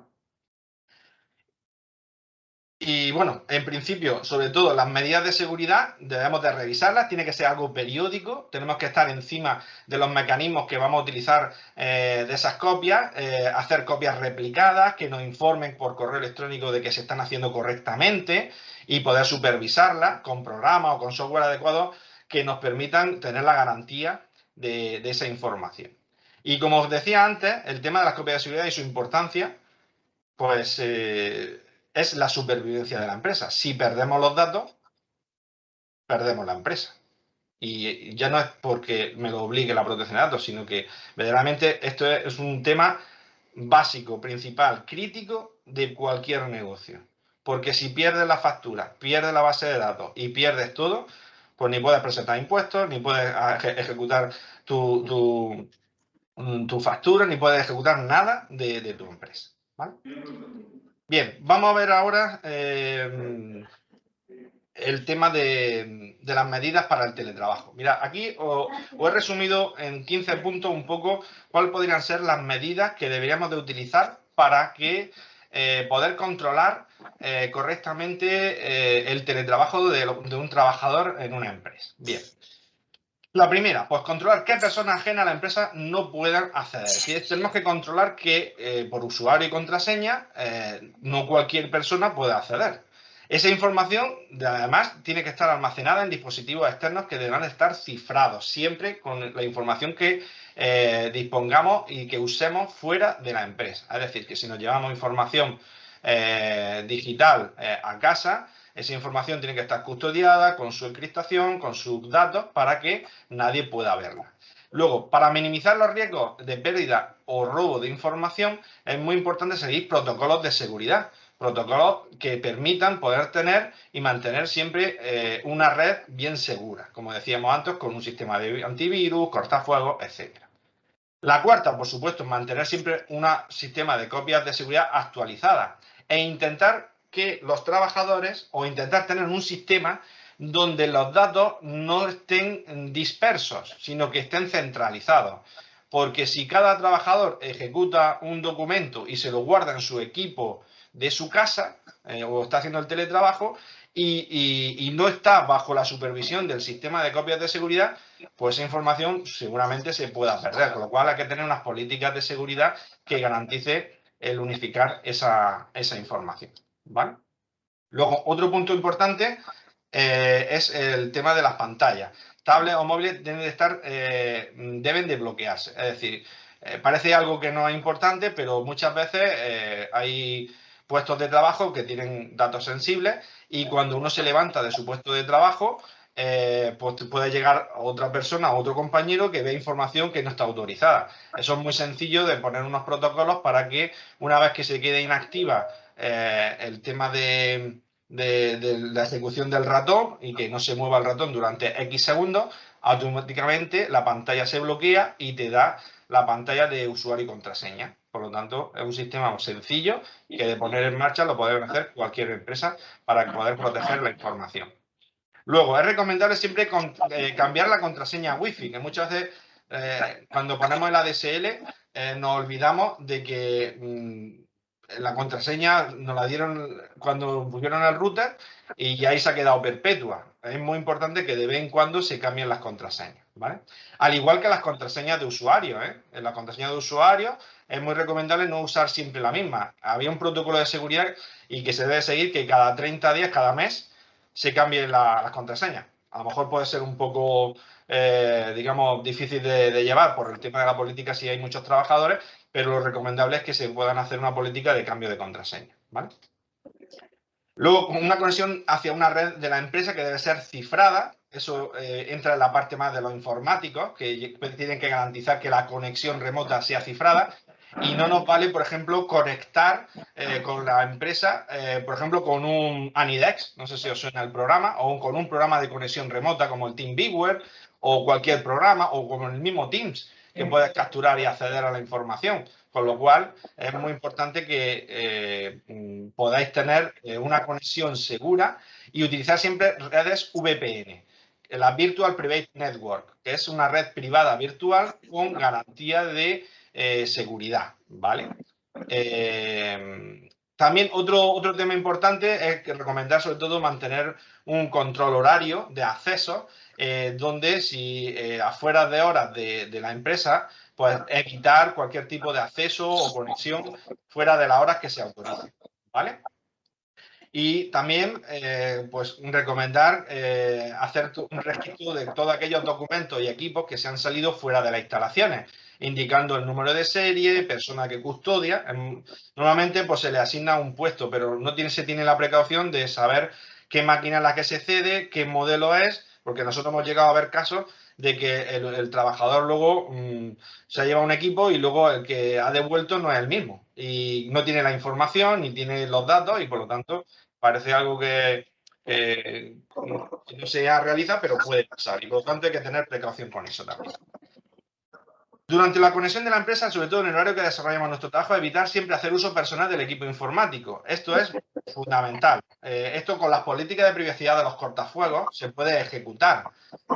Y bueno, en principio, sobre todo las medidas de seguridad debemos de revisarlas, tiene que ser algo periódico, tenemos que estar encima de los mecanismos que vamos a utilizar de esas copias, hacer copias replicadas que nos informen por correo electrónico de que se están haciendo correctamente y poder supervisarlas con programas o con software adecuado que nos permitan tener la garantía de esa información. Y como os decía antes, el tema de las copias de seguridad y su importancia, pues es la supervivencia de la empresa. Si perdemos los datos, perdemos la empresa. Y ya no es porque me lo obligue la protección de datos, sino que verdaderamente esto es un tema básico, principal, crítico de cualquier negocio. Porque si pierdes la factura, pierdes la base de datos y pierdes todo, pues ni puedes presentar impuestos, ni puedes ejecutar tu factura, ni puedes ejecutar nada de tu empresa, ¿vale? Bien, vamos a ver ahora el tema de las medidas para el teletrabajo. Mira, aquí os he resumido en 15 puntos un poco cuáles podrían ser las medidas que deberíamos de utilizar para que poder controlar correctamente el teletrabajo de un trabajador en una empresa. Bien. La primera, pues controlar qué personas ajenas a la empresa no puedan acceder. Tenemos que controlar que por usuario y contraseña no cualquier persona pueda acceder. Esa información, además, tiene que estar almacenada en dispositivos externos que deberán estar cifrados, siempre con la información que dispongamos y que usemos fuera de la empresa. Es decir, que si nos llevamos información digital a casa, esa información tiene que estar custodiada con su encriptación, con sus datos, para que nadie pueda verla. Luego, para minimizar los riesgos de pérdida o robo de información, es muy importante seguir protocolos de seguridad. Protocolos que permitan poder tener y mantener siempre una red bien segura, como decíamos antes, con un sistema de antivirus, cortafuegos, etc. La cuarta, por supuesto, es mantener siempre un sistema de copias de seguridad actualizadas e intentar que los trabajadores o intentar tener un sistema donde los datos no estén dispersos, sino que estén centralizados. Porque si cada trabajador ejecuta un documento y se lo guarda en su equipo de su casa o está haciendo el teletrabajo y no está bajo la supervisión del sistema de copias de seguridad, pues esa información seguramente se pueda perder, con lo cual hay que tener unas políticas de seguridad que garantice el unificar esa información, ¿vale? Luego, otro punto importante es el tema de las pantallas. Tablets o móviles deben de bloquearse, es decir, parece algo que no es importante, pero muchas veces hay puestos de trabajo que tienen datos sensibles y cuando uno se levanta de su puesto de trabajo, pues puede llegar otra persona, otro compañero que ve información que no está autorizada. Eso es muy sencillo de poner unos protocolos para que una vez que se quede inactiva el tema de la ejecución del ratón y que no se mueva el ratón durante X segundos, automáticamente la pantalla se bloquea y te da la pantalla de usuario y contraseña. Por lo tanto, es un sistema sencillo que de poner en marcha lo puede hacer cualquier empresa para poder proteger la información. Luego, es recomendable siempre cambiar la contraseña Wi-Fi, que muchas veces cuando ponemos el ADSL nos olvidamos de que la contraseña nos la dieron cuando pusieron el router y ahí se ha quedado perpetua. Es muy importante que de vez en cuando se cambien las contraseñas, ¿vale? Al igual que las contraseñas de usuario, ¿eh? En la contraseña de usuario es muy recomendable no usar siempre la misma. Había un protocolo de seguridad y que se debe seguir que cada 30 días, cada mes, se cambien las contraseñas. A lo mejor puede ser un poco, digamos, difícil de llevar por el tema de la política si hay muchos trabajadores, pero lo recomendable es que se puedan hacer una política de cambio de contraseña, ¿vale? Luego, una conexión hacia una red de la empresa que debe ser cifrada. Eso entra en la parte más de los informáticos, que tienen que garantizar que la conexión remota sea cifrada. Y no nos vale, por ejemplo, conectar con la empresa, por ejemplo, con un Anidex, no sé si os suena el programa, o con un programa de conexión remota como el TeamViewer, o cualquier programa, o como el mismo Teams, que puedes capturar y acceder a la información. Con lo cual, es muy importante que podáis tener una conexión segura y utilizar siempre redes VPN, la Virtual Private Network, que es una red privada virtual con garantía de seguridad, ¿vale? También otro tema importante es que recomendar sobre todo mantener un control horario de acceso, donde si afuera de horas de la empresa, pues evitar cualquier tipo de acceso o conexión fuera de las horas que se autoricen, ¿vale? Y también, pues, recomendar hacer un registro de todos aquellos documentos y equipos que se han salido fuera de las instalaciones, indicando el número de serie, persona que custodia. Normalmente, pues, se le asigna un puesto, pero no se tiene la precaución de saber qué máquina es la que se cede, qué modelo es, porque nosotros hemos llegado a ver casos de que el trabajador luego se ha llevado un equipo y luego el que ha devuelto no es el mismo. Y no tiene la información ni tiene los datos y, por lo tanto, parece algo que no se realiza, pero puede pasar. Y por lo tanto hay que tener precaución con eso también. Durante la conexión de la empresa, sobre todo en el horario que desarrollamos nuestro trabajo, evitar siempre hacer uso personal del equipo informático. Esto es fundamental. Esto con las políticas de privacidad de los cortafuegos se puede ejecutar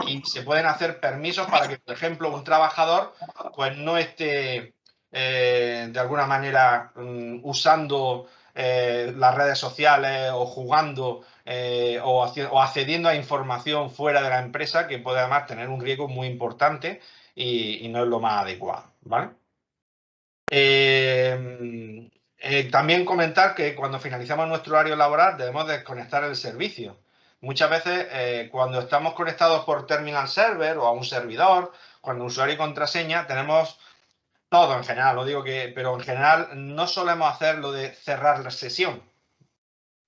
y se pueden hacer permisos para que, por ejemplo, un trabajador pues no esté de alguna manera usando las redes sociales o jugando o accediendo a información fuera de la empresa que puede además tener un riesgo muy importante y no es lo más adecuado, ¿vale? También comentar que cuando finalizamos nuestro horario laboral debemos desconectar el servicio. Muchas veces cuando estamos conectados por terminal server o a un servidor, cuando usuario y contraseña, tenemos todo en general, lo digo pero en general no solemos hacer lo de cerrar la sesión.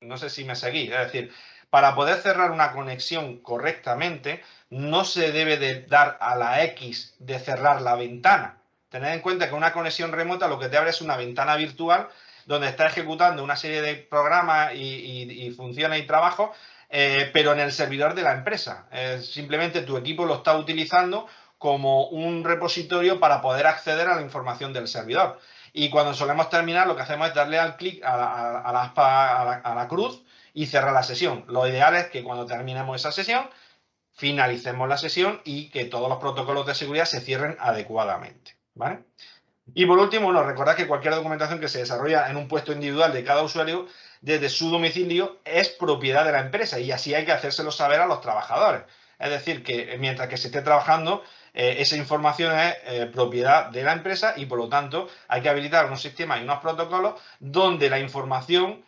No sé si me seguís. Es decir, para poder cerrar una conexión correctamente, no se debe de dar a la X de cerrar la ventana. Tened en cuenta que una conexión remota lo que te abre es una ventana virtual donde está ejecutando una serie de programas y funciones y trabajos, pero en el servidor de la empresa. Simplemente tu equipo lo está utilizando como un repositorio para poder acceder a la información del servidor. Y cuando solemos terminar, lo que hacemos es darle al clic a la cruz y cerrar la sesión. Lo ideal es que cuando terminemos esa sesión, finalicemos la sesión y que todos los protocolos de seguridad se cierren adecuadamente, ¿vale? Y por último, bueno, recordad que cualquier documentación que se desarrolla en un puesto individual de cada usuario desde su domicilio es propiedad de la empresa y así hay que hacérselo saber a los trabajadores. Es decir, que mientras que se esté trabajando, esa información es propiedad de la empresa y por lo tanto hay que habilitar unos sistemas y unos protocolos donde la información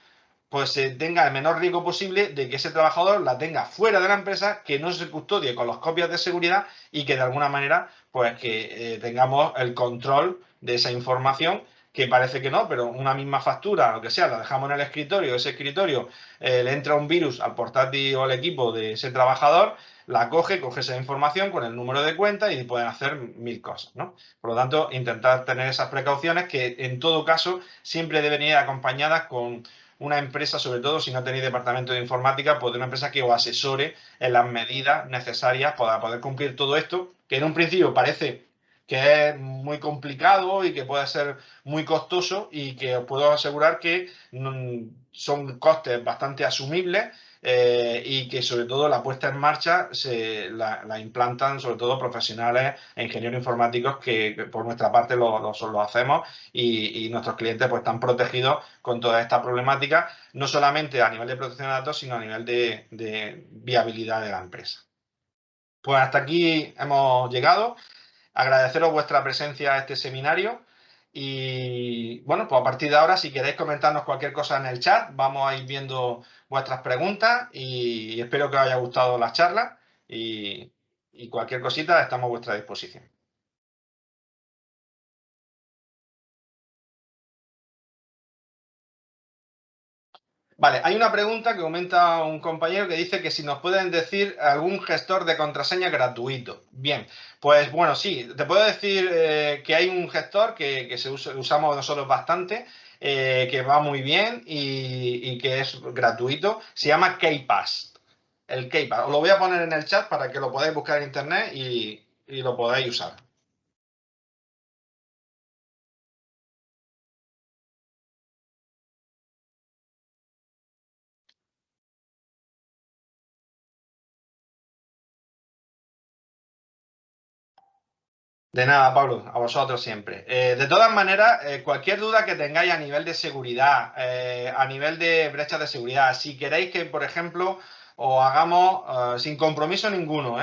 pues se tenga el menor riesgo posible de que ese trabajador la tenga fuera de la empresa, que no se custodie con las copias de seguridad y que de alguna manera pues que tengamos el control de esa información, que parece que no, pero una misma factura, lo que sea, la dejamos en el escritorio, ese escritorio le entra un virus al portátil o al equipo de ese trabajador, la coge esa información con el número de cuenta y pueden hacer mil cosas, ¿no? Por lo tanto, intentar tener esas precauciones que en todo caso siempre deben ir acompañadas con una empresa, sobre todo si no tenéis departamento de informática, pues de una empresa que os asesore en las medidas necesarias para poder cumplir todo esto, que en un principio parece que es muy complicado y que puede ser muy costoso y que os puedo asegurar que son costes bastante asumibles y que sobre todo la puesta en marcha la implantan sobre todo profesionales e ingenieros informáticos que por nuestra parte lo hacemos y nuestros clientes pues están protegidos con toda esta problemática, no solamente a nivel de protección de datos, sino a nivel de viabilidad de la empresa. Pues hasta aquí hemos llegado. Agradeceros vuestra presencia a este seminario y bueno, pues a partir de ahora, si queréis comentarnos cualquier cosa en el chat, vamos a ir viendo vuestras preguntas y espero que os haya gustado la charla y cualquier cosita estamos a vuestra disposición. Vale, hay una pregunta que comenta un compañero que dice que si nos pueden decir algún gestor de contraseña gratuito. Bien, pues bueno, sí, te puedo decir que hay un gestor que usamos nosotros bastante, que va muy bien y que es gratuito. Se llama KeePass. El KeePass. Os lo voy a poner en el chat para que lo podáis buscar en internet y lo podáis usar. De nada, Pablo, a vosotros siempre. De todas maneras, cualquier duda que tengáis a nivel de seguridad, a nivel de brechas de seguridad, si queréis que, por ejemplo, os hagamos, sin compromiso ninguno,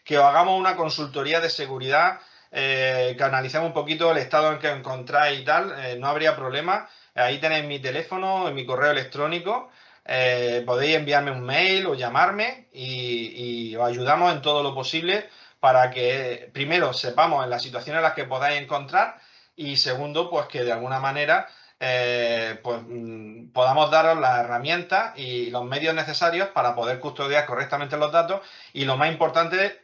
que os hagamos una consultoría de seguridad, que analicemos un poquito el estado en que os encontráis y tal, no habría problema. Ahí tenéis mi teléfono y mi correo electrónico. Podéis enviarme un mail o llamarme y os ayudamos en todo lo posible para que primero sepamos en las situaciones en las que podáis encontrar y segundo, pues que de alguna manera podamos daros las herramientas y los medios necesarios para poder custodiar correctamente los datos y lo más importante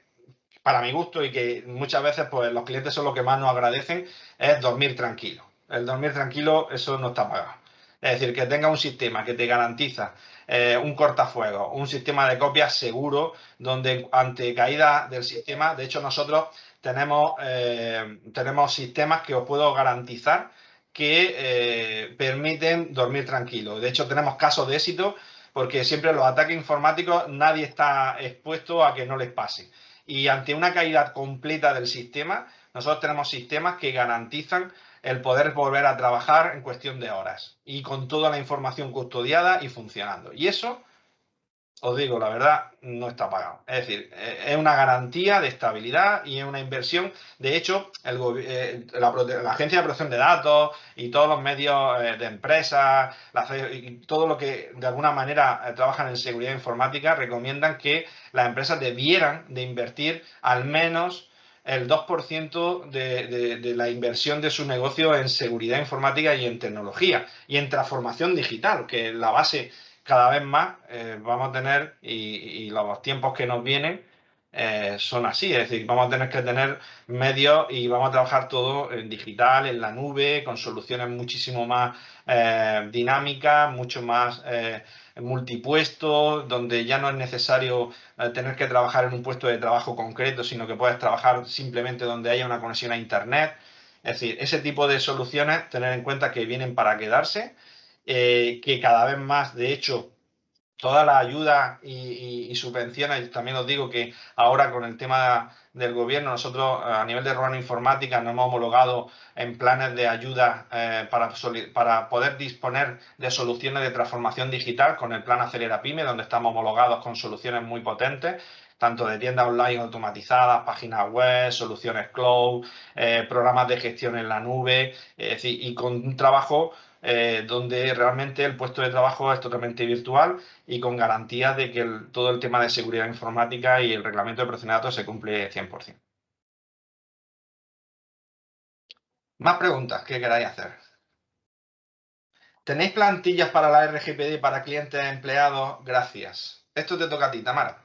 para mi gusto y que muchas veces pues los clientes son los que más nos agradecen es dormir tranquilo. El dormir tranquilo, eso no está pagado. Es decir, que tenga un sistema que te garantiza un cortafuegos, un sistema de copias seguro, donde ante caída del sistema, de hecho nosotros tenemos sistemas que os puedo garantizar que permiten dormir tranquilo. De hecho, tenemos casos de éxito porque siempre los ataques informáticos nadie está expuesto a que no les pase. Y ante una caída completa del sistema, nosotros tenemos sistemas que garantizan el poder volver a trabajar en cuestión de horas y con toda la información custodiada y funcionando. Y eso os digo la verdad, no está pagado. Es decir, es una garantía de estabilidad y es una inversión. De hecho, la Agencia de Protección de Datos y todos los medios de empresas y todo lo que de alguna manera trabajan en seguridad informática recomiendan que las empresas debieran de invertir al menos el 2% de la inversión de su negocio en seguridad informática y en tecnología y en transformación digital, que la base cada vez más vamos a tener y los tiempos que nos vienen son así, es decir, vamos a tener que tener medios y vamos a trabajar todo en digital, en la nube, con soluciones muchísimo más dinámicas, mucho más multipuestos, donde ya no es necesario tener que trabajar en un puesto de trabajo concreto, sino que puedes trabajar simplemente donde haya una conexión a Internet. Es decir, ese tipo de soluciones, tener en cuenta que vienen para quedarse, que cada vez más, de hecho, toda la ayuda y subvenciones, también os digo que ahora con el tema del gobierno, nosotros a nivel de Ruano Informática nos hemos homologado en planes de ayuda para poder disponer de soluciones de transformación digital con el plan Acelera Pyme, donde estamos homologados con soluciones muy potentes, tanto de tiendas online automatizadas, páginas web, soluciones cloud, programas de gestión en la nube, es decir, y con un trabajo donde realmente el puesto de trabajo es totalmente virtual y con garantías de que todo el tema de seguridad informática y el reglamento de protección de datos se cumple 100%. Más preguntas que queráis hacer. ¿Tenéis plantillas para la RGPD para clientes e empleados? Gracias. Esto te toca a ti, Tamara.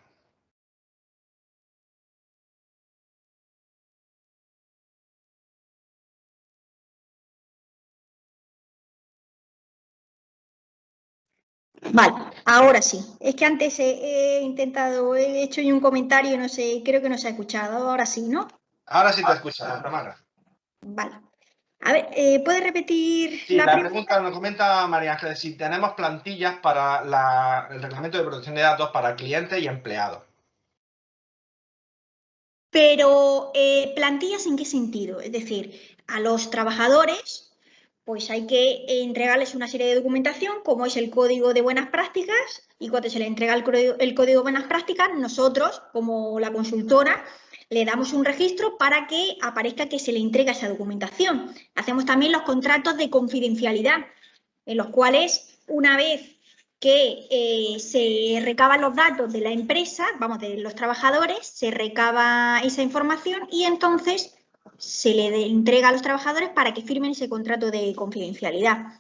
Vale, ahora sí. Es que antes he intentado, he hecho yo un comentario y no sé, creo que no se ha escuchado. Ahora sí, ¿no? Ahora sí te escuchamos, Tamara. Vale. A ver, ¿puedes repetir Sí, la la pregunta? pregunta nos comenta María Ángeles si tenemos plantillas para el reglamento de protección de datos para clientes y empleados. Pero, ¿plantillas en qué sentido? Es decir, a los trabajadores, pues hay que entregarles una serie de documentación, como es el código de buenas prácticas, y cuando se le entrega el código de buenas prácticas, nosotros, como la consultora, le damos un registro para que aparezca que se le entrega esa documentación. Hacemos también los contratos de confidencialidad, en los cuales, una vez que se recaban los datos de la empresa, vamos, de los trabajadores, se recaba esa información y entonces se le entrega a los trabajadores para que firmen ese contrato de confidencialidad.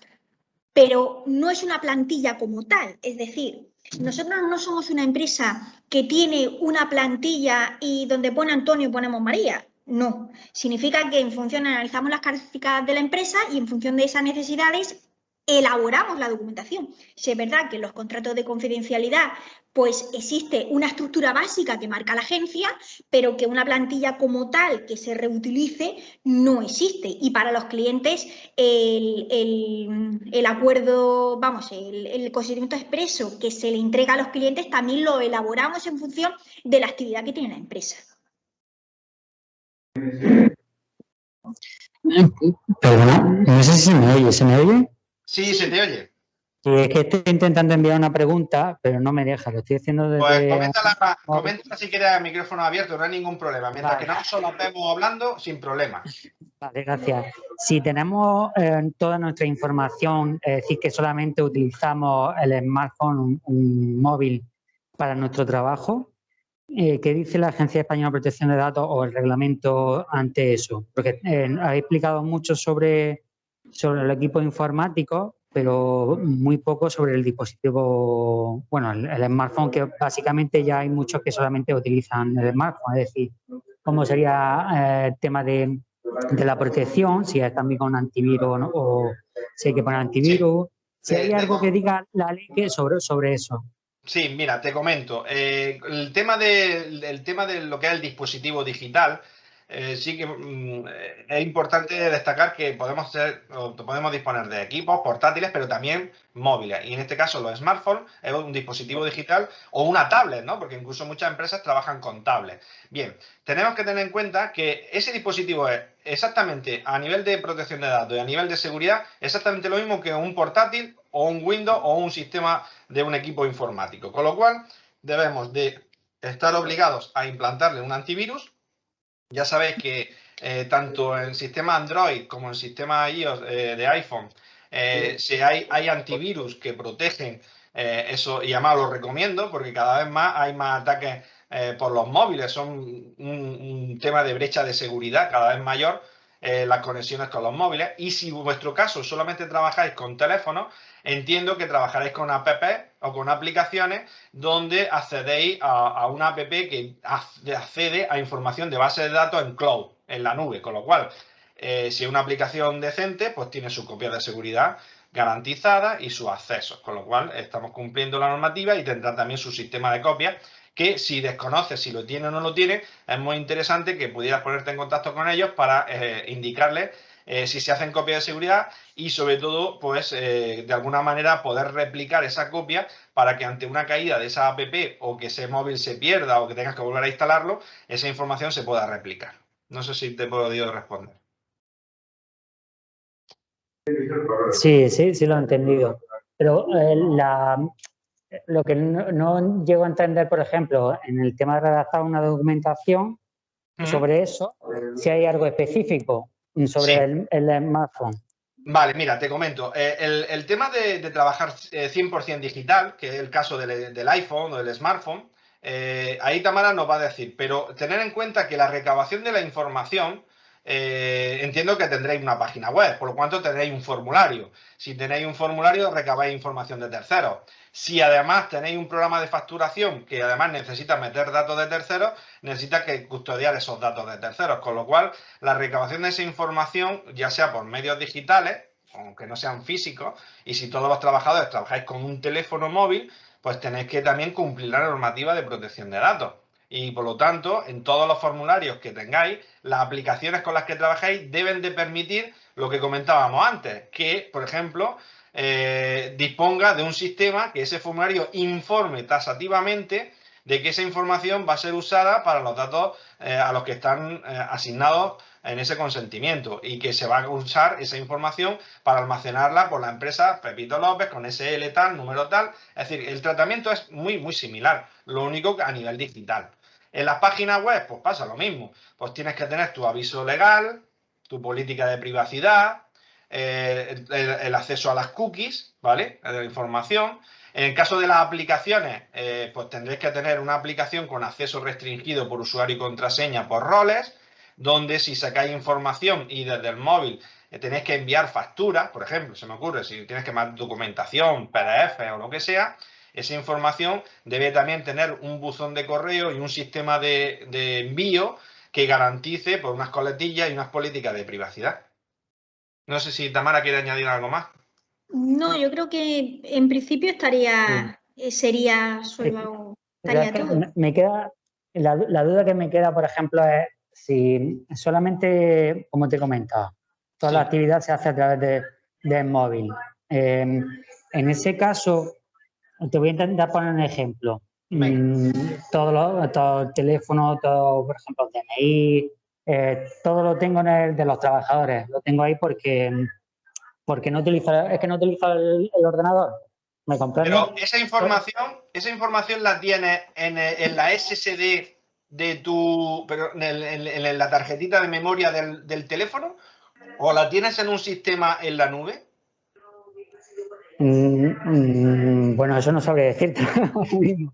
Pero no es una plantilla como tal, es decir, nosotros no somos una empresa que tiene una plantilla y donde pone Antonio ponemos María. No, significa que en función analizamos las características de la empresa y en función de esas necesidades elaboramos la documentación. Si es verdad que en los contratos de confidencialidad pues existe una estructura básica que marca la agencia, pero que una plantilla como tal que se reutilice no existe. Y para los clientes el acuerdo, vamos, el consentimiento expreso que se le entrega a los clientes también lo elaboramos en función de la actividad que tiene la empresa. Perdona, no sé si se me oye. ¿Se me oye? Sí, se te oye. Sí, es que estoy intentando enviar una pregunta, pero no me deja. Lo estoy haciendo Pues desde... coméntala si quieres a micrófono abierto, no hay ningún problema. Mientras que no solo vemos hablando, sin problema. Vale, gracias. Si tenemos toda nuestra información, es decir, que solamente utilizamos el smartphone, un móvil para nuestro trabajo, ¿qué dice la Agencia Española de Protección de Datos o el reglamento ante eso? Porque habéis explicado mucho sobre el equipo informático, pero muy poco sobre el dispositivo, bueno, el smartphone, que básicamente ya hay muchos que solamente utilizan el smartphone. Es decir, cómo sería el tema de la protección, si es también con antivirus, ¿no? O si hay que poner antivirus. Si hay algo que diga la ley sobre eso. Sí, mira, te comento. El tema de lo que es el dispositivo digital, sí que es importante destacar que podemos disponer de equipos portátiles, pero también móviles. Y en este caso, los smartphones es un dispositivo digital o una tablet, ¿no? Porque incluso muchas empresas trabajan con tablets. Bien, tenemos que tener en cuenta que ese dispositivo es exactamente a nivel de protección de datos y a nivel de seguridad, exactamente lo mismo que un portátil o un Windows o un sistema de un equipo informático. Con lo cual, debemos de estar obligados a implantarle un antivirus. Ya sabéis que tanto en sistema Android como en sistema iOS de iPhone hay antivirus que protegen eso, y además lo recomiendo porque cada vez más hay más ataques por los móviles. Son un tema de brecha de seguridad cada vez mayor, las conexiones con los móviles. Y si en vuestro caso solamente trabajáis con teléfonos, entiendo que trabajaréis con apps o con aplicaciones donde accedéis a una app que accede a información de base de datos en cloud, en la nube, con lo cual, si es una aplicación decente, pues tiene su copia de seguridad garantizada y sus accesos, con lo cual estamos cumpliendo la normativa y tendrá también su sistema de copias que si desconoces si lo tiene o no lo tiene, es muy interesante que pudieras ponerte en contacto con ellos para indicarles si se hacen copias de seguridad y sobre todo, pues de alguna manera poder replicar esa copia para que ante una caída de esa app o que ese móvil se pierda o que tengas que volver a instalarlo, esa información se pueda replicar. No sé si te he podido responder. Sí, lo he entendido. Pero lo que no llego a entender, por ejemplo, en el tema de redactar una documentación sobre eso, si hay algo específico sobre el smartphone. Vale, mira, te comento. El tema de trabajar 100% digital, que es el caso del iPhone o del smartphone, ahí Tamara nos va a decir, pero tener en cuenta que la recabación de la información, entiendo que tendréis una página web, por lo cual tendréis un formulario. Si tenéis un formulario, recabáis información de terceros. Si además tenéis un programa de facturación que además necesita meter datos de terceros, necesita que custodiar esos datos de terceros, con lo cual la recabación de esa información, ya sea por medios digitales, aunque no sean físicos, y si todos los trabajadores trabajáis con un teléfono móvil, pues tenéis que también cumplir la normativa de protección de datos. Y por lo tanto, en todos los formularios que tengáis, las aplicaciones con las que trabajáis deben de permitir lo que comentábamos antes, que, por ejemplo, disponga de un sistema que ese formulario informe taxativamente de que esa información va a ser usada para los datos a los que están asignados en ese consentimiento y que se va a usar esa información para almacenarla por la empresa Pepito López con SL tal, número tal. Es decir, el tratamiento es muy similar, lo único que a nivel digital. En las páginas web, pues pasa lo mismo. Pues tienes que tener tu aviso legal, tu política de privacidad, el acceso a las cookies, ¿vale? De la información. En el caso de las aplicaciones, pues tendréis que tener una aplicación con acceso restringido por usuario y contraseña por roles, donde si sacáis información y desde el móvil tenéis que enviar facturas, por ejemplo, se me ocurre, si tienes que mandar documentación, PDF o lo que sea, esa información debe también tener un buzón de correo y un sistema de envío que garantice por unas coletillas y unas políticas de privacidad. No sé si Tamara quiere añadir algo más. No, yo creo que en principio sería todo. Me queda, la duda que me queda, por ejemplo, es si solamente, como te he comentado, toda la actividad se hace a través del móvil. En ese caso, te voy a intentar poner un ejemplo. Todo el teléfono, todo, por ejemplo, el DNI, todo lo tengo en el de los trabajadores. Lo tengo ahí porque no utilizo el ordenador. ¿Me comprendes? Pero esa información la tienes en la SSD de en la tarjetita de memoria del teléfono, o la tienes en un sistema en la nube. Bueno, eso no sabría decirte.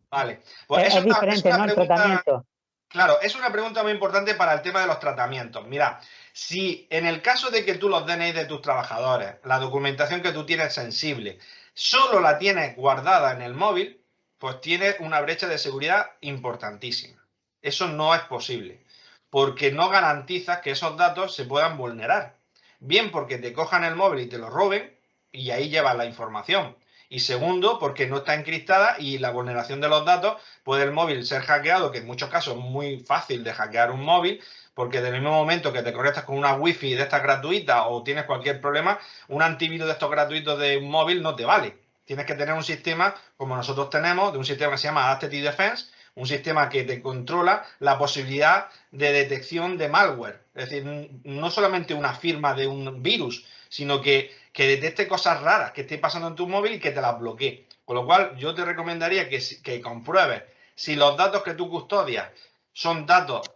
Vale. Pues es diferente, ¿no? El tratamiento. Claro, es una pregunta muy importante para el tema de los tratamientos. Mira, si en el caso de que tú los DNI de tus trabajadores, la documentación que tú tienes sensible, solo la tienes guardada en el móvil, pues tienes una brecha de seguridad importantísima. Eso no es posible, porque no garantizas que esos datos se puedan vulnerar. Bien porque te cojan el móvil y te lo roben, y ahí llevas la información. Y segundo, porque no está encriptada y la vulneración de los datos puede el móvil ser hackeado, que en muchos casos es muy fácil de hackear un móvil, porque desde el mismo momento que te conectas con una wifi de estas gratuitas o tienes cualquier problema, un antivirus de estos gratuitos de un móvil no te vale. Tienes que tener un sistema como nosotros tenemos, de un sistema que se llama Identity Defense, un sistema que te controla la posibilidad de detección de malware. Es decir, no solamente una firma de un virus, sino que detecte cosas raras que esté pasando en tu móvil y que te las bloquee. Con lo cual, yo te recomendaría que compruebes si los datos que tú custodias son datos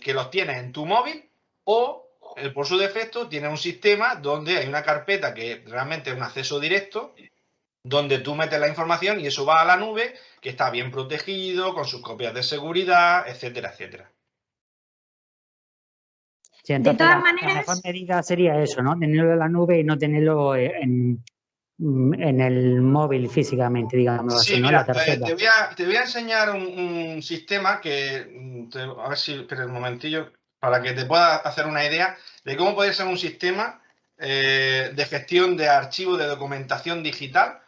que los tienes en tu móvil o, por su defecto, tiene un sistema donde hay una carpeta que realmente es un acceso directo, donde tú metes la información y eso va a la nube, que está bien protegido, con sus copias de seguridad, etcétera, etcétera. Sí, entonces todas la maneras- mejor medida sería eso, ¿no? Tenerlo en la nube y no tenerlo en el móvil físicamente, digamos así, Sí, ¿no? mira, La tarjeta. te voy a enseñar un sistema que, a ver si, espera un momentillo, para que te puedas hacer una idea de cómo puede ser un sistema de gestión de archivos de documentación digital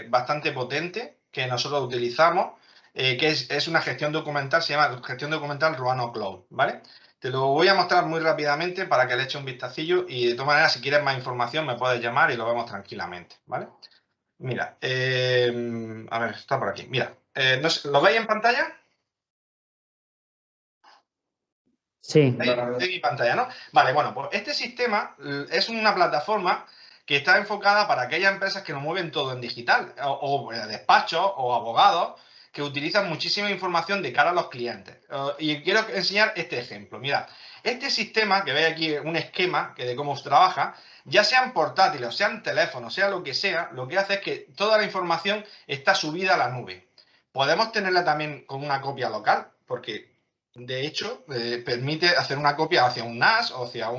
bastante potente que nosotros utilizamos, que es una gestión documental, se llama gestión documental Ruano Cloud, ¿vale? Te lo voy a mostrar muy rápidamente para que le eche un vistacillo y de todas maneras, si quieres más información, me puedes llamar y lo vemos tranquilamente, ¿vale? Mira, a ver, está por aquí. Mira, no sé, ¿lo veis en pantalla? Sí. De mi pantalla, ¿no? Vale, bueno, pues este sistema es una plataforma que está enfocada para aquellas empresas que lo mueven todo en digital, o despachos o abogados que utilizan muchísima información de cara a los clientes. Y quiero enseñar este ejemplo. Mira, este sistema, que veis aquí un esquema de cómo trabaja, ya sean portátiles, o sean teléfonos, sea lo que sea, lo que hace es que toda la información está subida a la nube. Podemos tenerla también con una copia local, porque de hecho permite hacer una copia hacia un NAS o hacia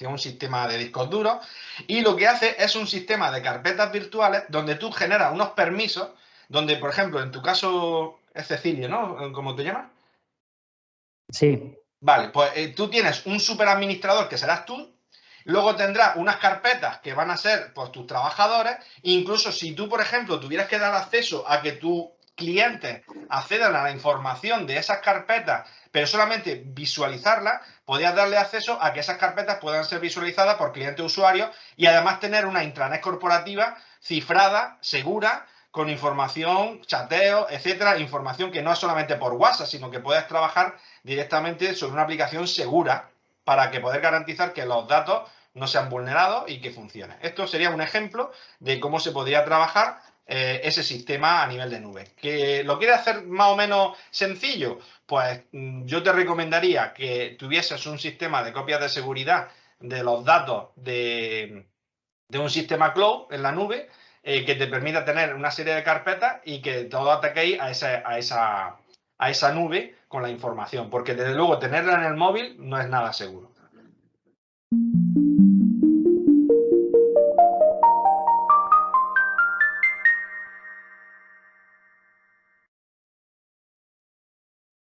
un sistema de discos duros, y lo que hace es un sistema de carpetas virtuales donde tú generas unos permisos, donde, por ejemplo, en tu caso es Cecilio, ¿no? ¿Cómo te llamas? Sí. Vale, pues tú tienes un superadministrador que serás tú, luego tendrás unas carpetas que van a ser pues, tus trabajadores, incluso si tú, por ejemplo, tuvieras que dar acceso a que tus clientes accedan a la información de esas carpetas, pero solamente visualizarlas, podrías darle acceso a que esas carpetas puedan ser visualizadas por cliente usuario y además tener una intranet corporativa cifrada, segura, con información, chateo, etcétera, información que no es solamente por WhatsApp, sino que puedes trabajar directamente sobre una aplicación segura para que poder garantizar que los datos no sean vulnerados y que funcione. Esto sería un ejemplo de cómo se podría trabajar ese sistema a nivel de nube. ¿Que lo quieres hacer más o menos sencillo? Pues yo te recomendaría que tuvieses un sistema de copias de seguridad de los datos de un sistema cloud en la nube que te permita tener una serie de carpetas y que todo ataquéis a esa nube con la información, porque desde luego tenerla en el móvil no es nada seguro.